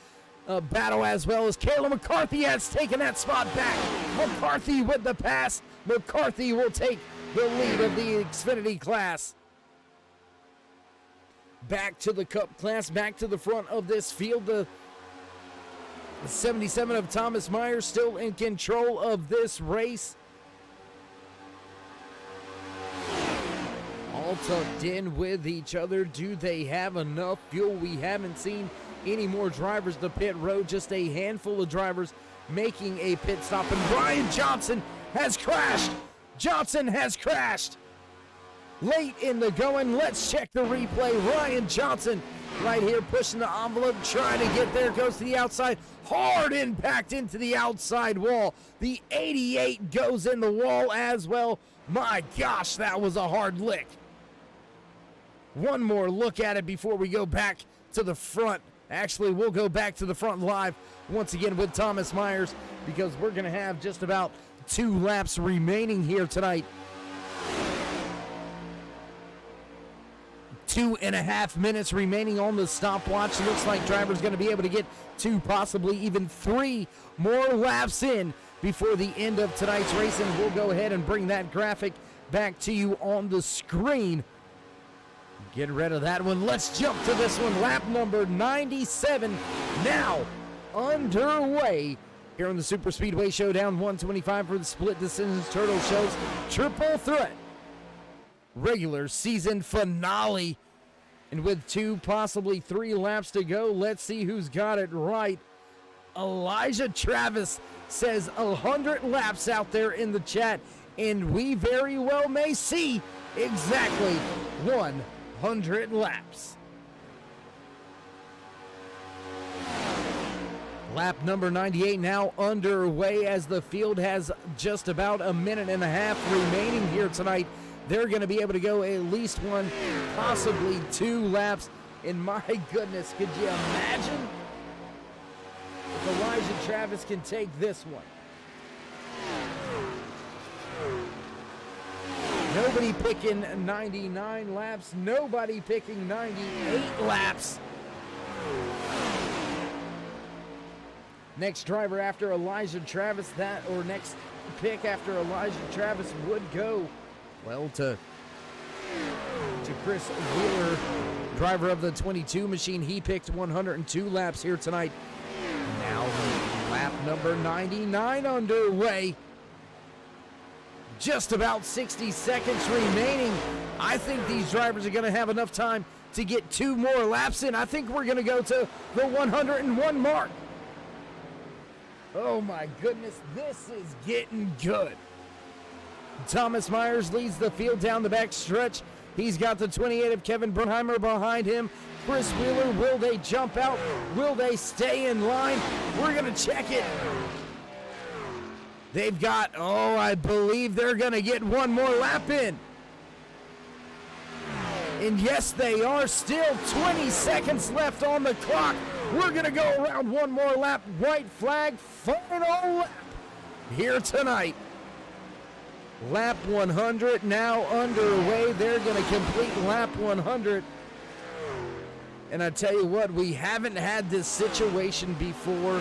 battle as well as Kayla McCarthy has taken that spot back. McCarthy with the pass. McCarthy will take the lead of the Xfinity class. Back to the Cup class, back to the front of this field. The 77 of Thomas Myers still in control of this race. All tucked in with each other. Do they have enough fuel? We haven't seen any more drivers to pit road. Just a handful of drivers making a pit stop. And Ryan Johnson has crashed. Johnson has crashed. Late in the going. Let's check the replay. Ryan Johnson right here pushing the envelope, trying to get there. Goes to the outside. Hard impact into the outside wall. The 88 goes in the wall as well. My gosh, that was a hard lick. One more look at it before we go back to the front. Actually, we'll go back to the front live once again with Thomas Myers because we're going to have just about 2 laps remaining here tonight. 2.5 minutes remaining on the stopwatch. Looks like driver's going to be able to get 2, possibly even 3 more laps in before the end of tonight's race, and we'll go ahead and bring that graphic back to you on the screen. Get rid of that one. Let's jump to this one. Lap number 97 now underway here on the Super Speedway Showdown 125 for the Split Decisions Turtle Shell's Triple Threat regular season finale. And with 2, possibly 3 laps to go, let's see who's got it right. Elijah Travis says 100 laps out there in the chat, and we very well may see exactly 100 laps. Lap number 98 now underway as the field has just about a minute and a half remaining here tonight. They're going to be able to go at least 1, possibly 2 laps. And my goodness, could you imagine if Elijah Travis can take this one? Nobody picking 99 laps. Nobody picking 98 laps. Next driver after Elijah Travis, next pick after Elijah Travis would go, well, to Chris Wheeler, driver of the 22 machine. He picked 102 laps here tonight. Now lap number 99 underway. Just about 60 seconds remaining. I think these drivers are going to have enough time to get 2 more laps in. I think we're going to go to the 101 mark. Oh my goodness, this is getting good. Thomas Myers leads the field down the back stretch. He's got the 28 of Kevin Brunheimer behind him. Chris Wheeler, will they jump out? Will they stay in line? We're going to check it. They've got, I believe they're going to get 1 more lap in. And yes, they are. Still 20 seconds left on the clock. We're going to go around 1 more lap. White flag, final lap here tonight. Lap 100 now underway. They're going to complete lap 100. And I tell you what, we haven't had this situation before.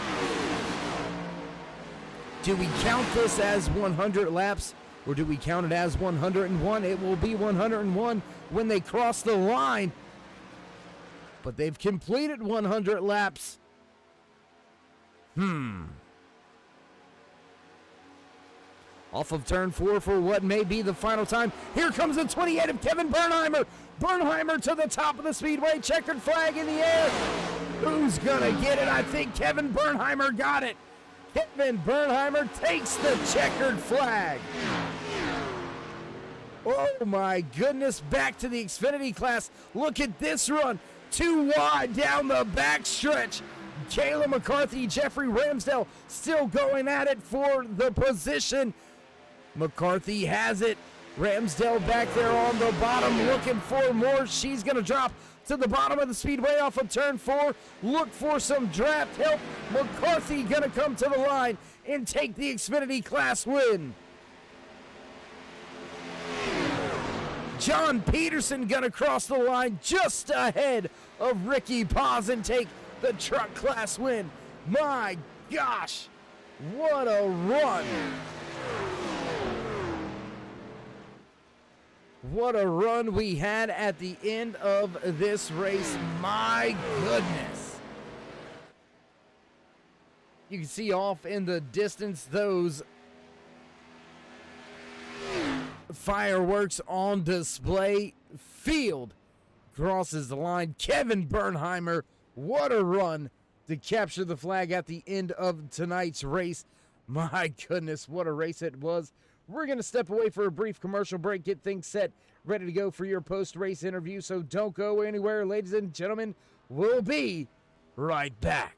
Do we count this as 100 laps or do we count it as 101? It will be 101 when they cross the line. But they've completed 100 laps. Off of turn 4 for what may be the final time. Here comes the 28 of Kevin Bernheimer. Bernheimer to the top of the speedway. Checkered flag in the air. Who's gonna get it? I think Kevin Bernheimer got it. Kevin Bernheimer takes the checkered flag. Oh my goodness, back to the Xfinity class. Look at this run. 2 wide down the backstretch. Kayla McCarthy, Jeffrey Ramsdell still going at it for the position. McCarthy has it. Ramsdell back there on the bottom looking for more. She's going to drop to the bottom of the speedway off of turn 4. Look for some draft help. McCarthy going to come to the line and take the Xfinity class win. John Peterson going to cross the line just ahead of Ricky Paz and take the truck class win. My gosh, what a run. What a run we had at the end of this race. My goodness. You can see off in the distance those fireworks on display. Field crosses the line. Kevin Bernheimer, what a run to capture the flag at the end of tonight's race. My goodness, what a race it was. We're going to step away for a brief commercial break, get things set, ready to go for your post-race interview, so don't go anywhere, ladies and gentlemen. We'll be right back.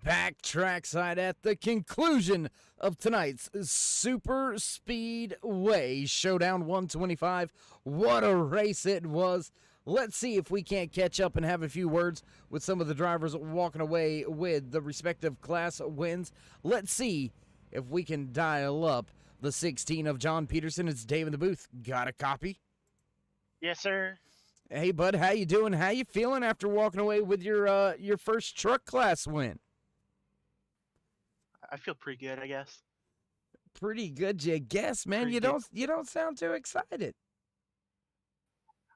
back trackside at the conclusion of tonight's Super Speedway Showdown 125. What a race it was. Let's see if we can't catch up and have a few words with some of the drivers walking away with the respective class wins. Let's see if we can dial up the 16 of John Peterson. It's Dave in the booth. Got a copy? Yes, sir. Hey, bud, how you doing? How you feeling after walking away with your first truck class win? I feel pretty good, I guess. Pretty good, you guess, man. Pretty You good. don't sound too excited.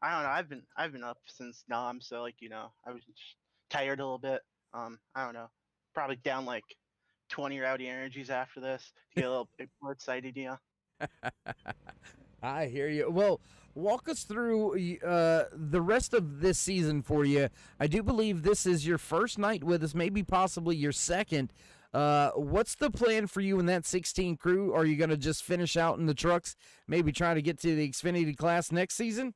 I don't know. I've been up since Nom, so like I was just tired a little bit. I don't know. Probably down like 20 rowdy energies after this to get a little bit more excited. I hear you. Well, walk us through the rest of this season for you. I do believe this is your first night with us, maybe possibly your second. What's the plan for you and that 16 crew? Are you going to just finish out in the trucks, maybe try to get to the Xfinity class next season?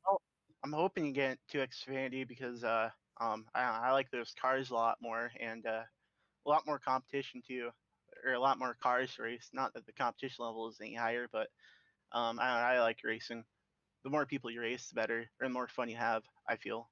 Well, I'm hoping to get to Xfinity because I like those cars a lot more and a lot more competition too, or a lot more cars to race. Not that the competition level is any higher, but I like racing. The more people you race, the better, or the more fun you have, I feel.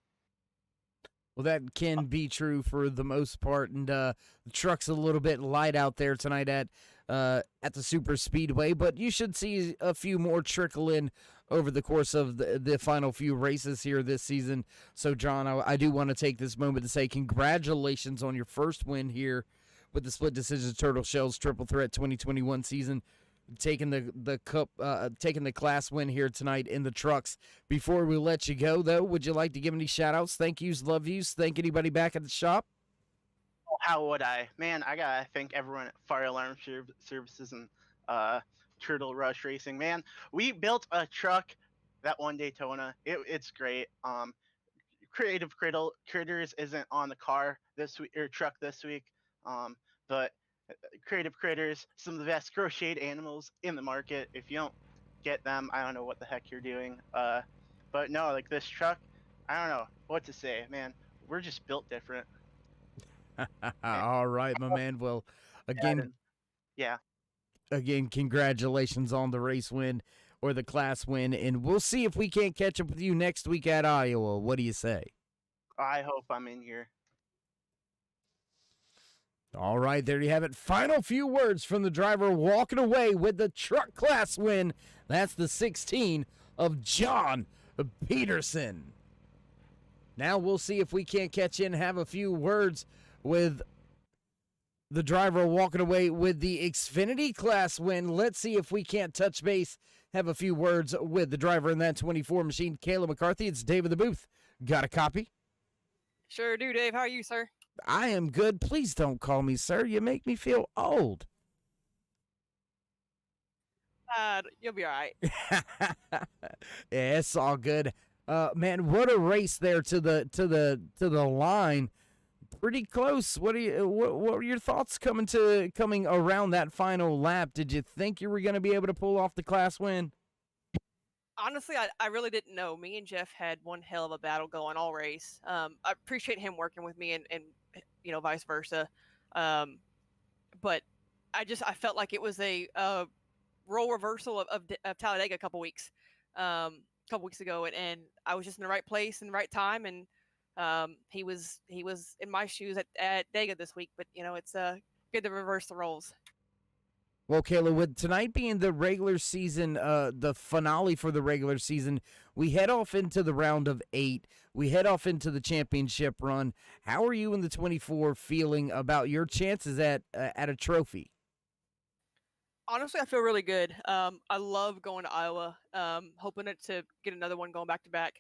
Well, that can be true for the most part, and the truck's a little bit light out there tonight at the Super Speedway, but you should see a few more trickle in over the course of the final few races here this season. So, John, I do want to take this moment to say congratulations on your first win here with the Split Decisions Turtle Shells Triple Threat 2021 season. Taking the cup, taking the class win here tonight in the trucks. Before we let you go, though, would you like to give any shout-outs, thank yous, love yous, thank anybody back at the shop? Oh, how would I? Man, I gotta thank everyone at Fire Alarm Services and Turtle Rush Racing. Man, we built a truck that won Daytona. It's great. Creative Critters isn't on the car this week or truck this week, but Creative Critters, some of the best crocheted animals in the market. If you don't get them, I don't know what the heck you're doing. But no, like this truck, I don't know what to say, man. We're just built different. All right, my man. Well, again, Yeah. again, congratulations on the race win or the class win, and we'll see if we can't catch up with you next week at Iowa. What do you say? I hope I'm in here. All right, there you have it. Final few words from the driver walking away with the truck class win. That's the 16 of John Peterson. Now we'll see if we can't catch in, have a few words with the driver walking away with the Xfinity class win. Let's see if we can't touch base, have a few words with the driver in that 24 machine, Kayla McCarthy. It's Dave in the booth. Got a copy? Sure do, Dave. How are you, sir? I am good. Please don't call me sir. You make me feel old. You'll be all right. Yeah, it's all good. Man, what a race there to the line. Pretty close. What were your thoughts coming around that final lap? Did you think you were going to be able to pull off the class win? Honestly, I really didn't know. Me and Jeff had one hell of a battle going all race. I appreciate him working with me and vice versa. But I felt like it was a role reversal of Talladega a couple weeks ago, and I was just in the right place in the right time, and he was in my shoes at Dega this week. But it's good to reverse the roles. Well, Kayla, with tonight being the regular season, the finale for the regular season, we head off into the round of 8. We head off into the championship run. How are you in the 24 feeling about your chances at a trophy? Honestly, I feel really good. I love going to Iowa. Hoping to get another one going back to back.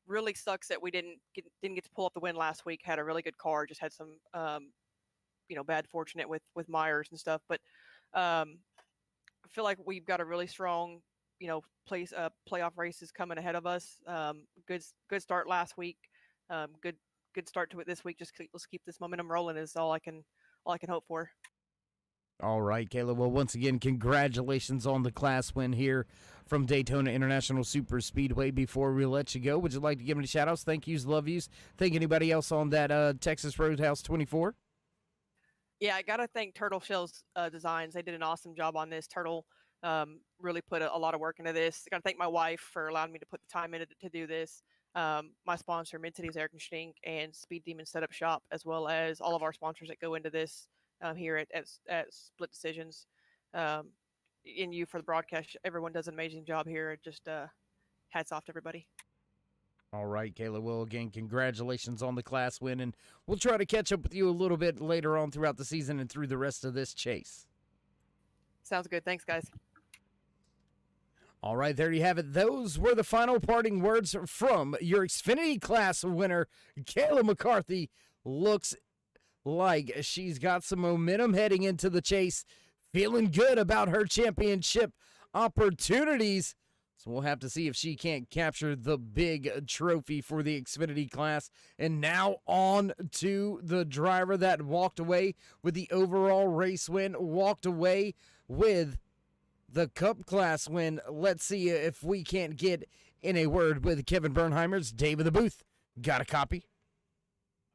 Really sucks that we didn't get to pull up the win last week. Had a really good car, just had some bad fortunate with Myers and stuff. But I feel like we've got a really strong playoff races coming ahead of us. Good start last week. Good start to it this week. Let's keep this momentum rolling is all I can hope for. All right, Caleb. Well, once again, congratulations on the class win here from Daytona International Super Speedway. Before we let you go, would you like to give any shout-outs, thank yous, love yous? Thank anybody else on that Texas Roadhouse 24? Yeah, I gotta thank Turtle Shells Designs. They did an awesome job on this. Turtle really put a lot of work into this. I gotta thank my wife for allowing me to put the time in to do this. My sponsor, Mid Cities Air Conditioning and Speed Demon Setup Shop, as well as all of our sponsors that go into this here at Split Decisions. And you for the broadcast. Everyone does an amazing job here. Just hats off to everybody. All right, Kayla. Well, again, congratulations on the class win, and we'll try to catch up with you a little bit later on throughout the season and through the rest of this chase. Sounds good. Thanks, guys. All right, there you have it. Those were the final parting words from your Xfinity class winner, Kayla McCarthy. Looks like she's got some momentum heading into the chase, feeling good about her championship opportunities. So we'll have to see if she can't capture the big trophy for the Xfinity class. And now on to the driver that walked away with the overall race win, walked away with the Cup class win. Let's see if we can't get in a word with Kevin Bernheimer's Dave of the Booth. Got a copy?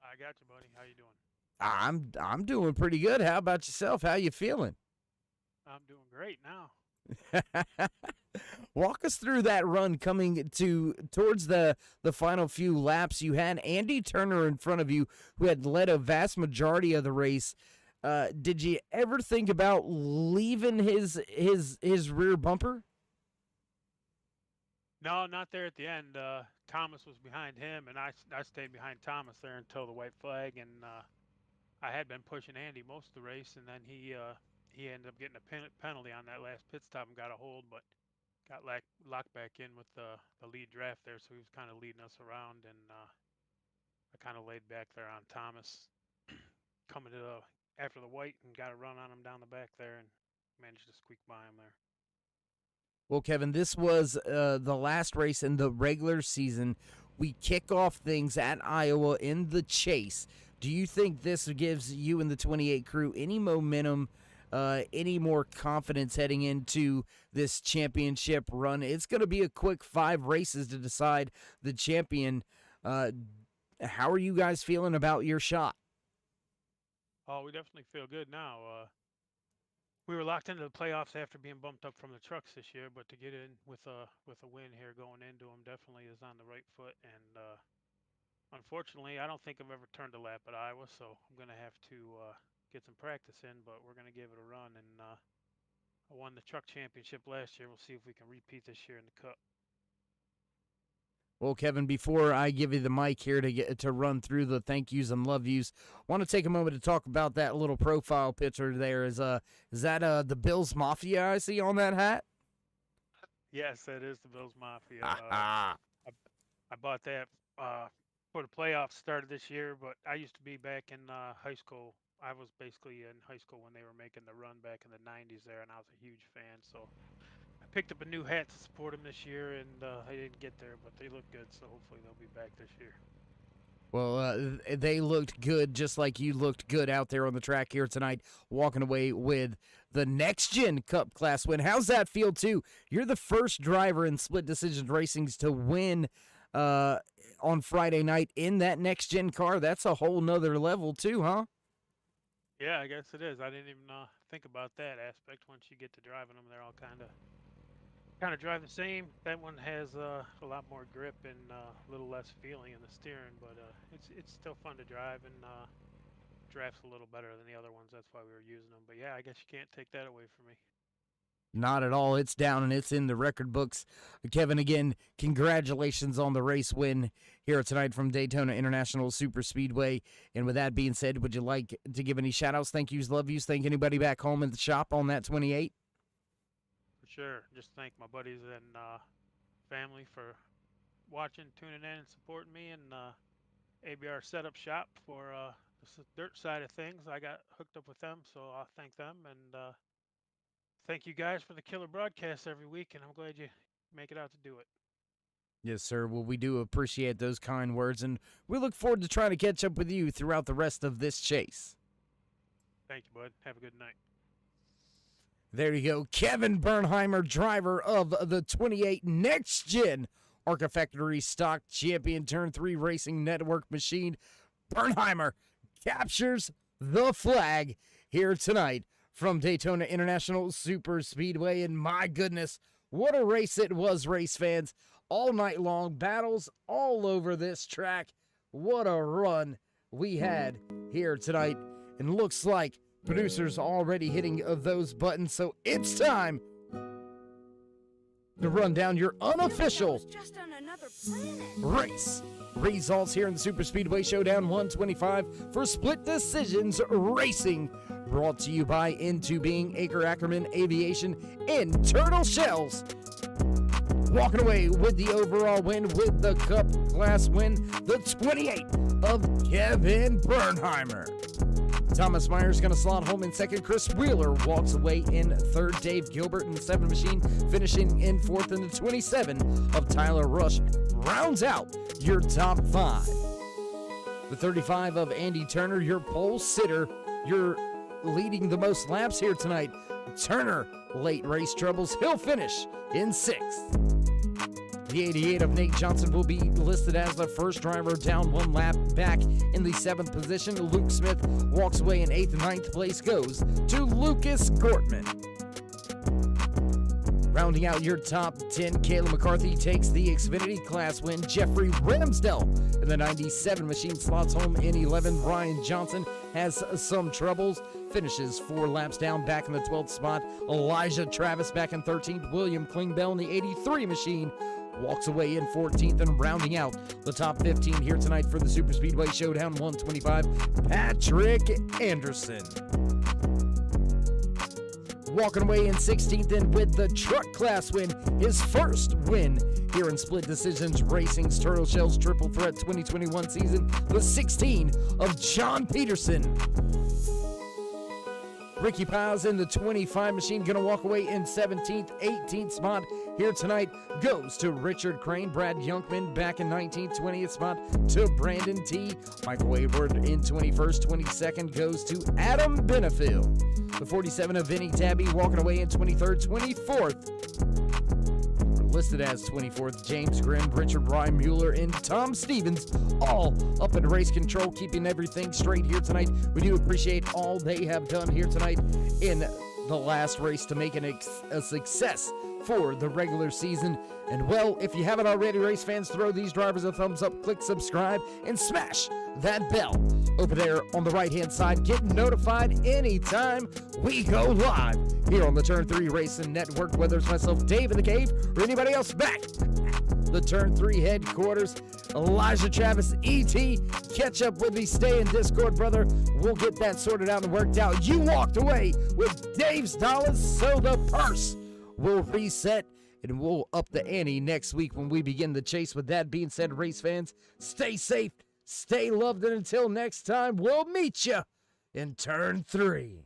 I got you, buddy. How you doing? I'm doing pretty good. How about yourself? How you feeling? I'm doing great now. Walk us through that run coming towards the final few laps. You had Andy Turner in front of you, who had led a vast majority of the race. Did you ever think about leaving his rear bumper? No, not there at the end. Thomas was behind him, and I stayed behind Thomas there until the white flag. And I had been pushing Andy most of the race, and then he ended up getting a penalty on that last pit stop and got a hold, but got locked back in with the lead draft there, so he was kind of leading us around, and I kind of laid back there on Thomas coming to after the white and got a run on him down the back there and managed to squeak by him there. Well, Kevin, this was the last race in the regular season. We kick off things at Iowa in the chase. Do you think this gives you and the 28 crew any momentum, any more confidence heading into this championship run? It's going to be a quick 5 races to decide the champion. How are you guys feeling about your shot? Oh, we definitely feel good now. We were locked into the playoffs after being bumped up from the trucks this year, but to get in with a win here going into them definitely is on the right foot. And unfortunately, I don't think I've ever turned a lap at Iowa, so I'm going to have to get some practice in, but we're going to give it a run. And I won the truck championship last year. We'll see if we can repeat this year in the Cup. Well, Kevin, before I give you the mic here to run through the thank yous and love yous, I want to take a moment to talk about that little profile picture there. Is that the Bills Mafia I see on that hat? Yes, that is the Bills Mafia. I bought that for the playoffs started this year, but I used to be back in high school. I was basically in high school when they were making the run back in the 90s there, and I was a huge fan. So I picked up a new hat to support them this year, and I didn't get there, but they look good, so hopefully they'll be back this year. Well, they looked good, just like you looked good out there on the track here tonight, walking away with the Next Gen Cup class win. How's that feel, too? You're the first driver in Split Decision Racings to win on Friday night in that Next Gen car. That's a whole nother level, too, huh? Yeah, I guess it is. I didn't even think about that aspect. Once you get to driving them, they're all kind of drive the same. That one has a lot more grip and a little less feeling in the steering, but it's still fun to drive, and drafts a little better than the other ones. That's why we were using them. But yeah, I guess you can't take that away from me. Not at all. It's down and it's in the record books. Kevin, again, congratulations on the race win here tonight from Daytona International Super Speedway. And with that being said, would you like to give any shout-outs, thank yous, love yous, thank anybody back home in the shop on that 28? For sure. Just thank my buddies and family for watching, tuning in, and supporting me, and ABR Setup Shop for the dirt side of things. I got hooked up with them, so I'll thank them. And thank you guys for the killer broadcast every week, and I'm glad you make it out to do it. Yes, sir. Well, we do appreciate those kind words, and we look forward to trying to catch up with you throughout the rest of this chase. Thank you, bud. Have a good night. There you go. Kevin Bernheimer, driver of the 28 Next Gen ARCA Factory Stock Champion Turn 3 Racing Network machine. Bernheimer captures the flag here tonight from Daytona International Super Speedway. And my goodness, what a race it was, race fans. All night long, battles all over this track. What a run we had here tonight. And looks like producers already hitting those buttons, so it's time to run down your unofficial race results here in the Super Speedway Showdown 125 for Split Decisions Racing, brought to you by Into Being, Acre Ackerman Aviation, and Turtle Shells. Walking away with the overall win with the Cup Class win, the 28 of Kevin Bernheimer. Thomas Myers going to slot home in second. Chris Wheeler walks away in third. Dave Gilbert in the 7 machine finishing in fourth. And the 27 of Tyler Rush rounds out your top 5. The 35 of Andy Turner, your pole sitter. You're leading the most laps here tonight. Turner, late race troubles. He'll finish in 6th. The 88 of Nate Johnson will be listed as the first driver down 1 lap. Back in the 7th position, Luke Smith walks away in 8th and 9th place goes to Lucas Gortman. Rounding out your top 10, Kayla McCarthy takes the Xfinity Class win. Jeffrey Ramsdell in the 97 machine slots home in 11th. Ryan Johnson has some troubles, finishes 4 laps down back in the 12th spot. Elijah Travis back in 13th. William Klingbeil in the 83 machine walks away in 14th, and rounding out the top 15 here tonight for the Super Speedway Showdown 125, Patrick Anderson. Walking away in 16th, and with the truck class win, his first win here in Split Decisions Racing's Turtle Shells Triple Threat 2021 season, the 16 of John Peterson. Ricky Paz in the 25 machine going to walk away in 17th. 18th spot here tonight goes to Richard Crane. Brad Youngman back in 19th. 20th spot to Brandon T. Michael Wayward in 21st. 22nd goes to Adam Benefield. The 47 of Vinny Tabby walking away in 23rd. 24th. Listed as 24th, James Grimm, Richard Ryan Mueller, and Tom Stevens, all up in race control, keeping everything straight here tonight. We do appreciate all they have done here tonight in the last race to make it a success for the regular season. And well, if you haven't already, race fans, throw these drivers a thumbs up, click subscribe, and smash that bell over there on the right-hand side. Get notified anytime we go live here on the Turn 3 Racing Network, whether it's myself, Dave in the Cave, or anybody else back at the Turn 3 headquarters. Elijah Travis, E.T., catch up with me, stay in Discord, brother. We'll get that sorted out and worked out. You walked away with Dave's dollars, so the purse will reset, and we'll up the ante next week when we begin the chase. With that being said, race fans, stay safe, stay loved, and until next time, we'll meet you in Turn 3.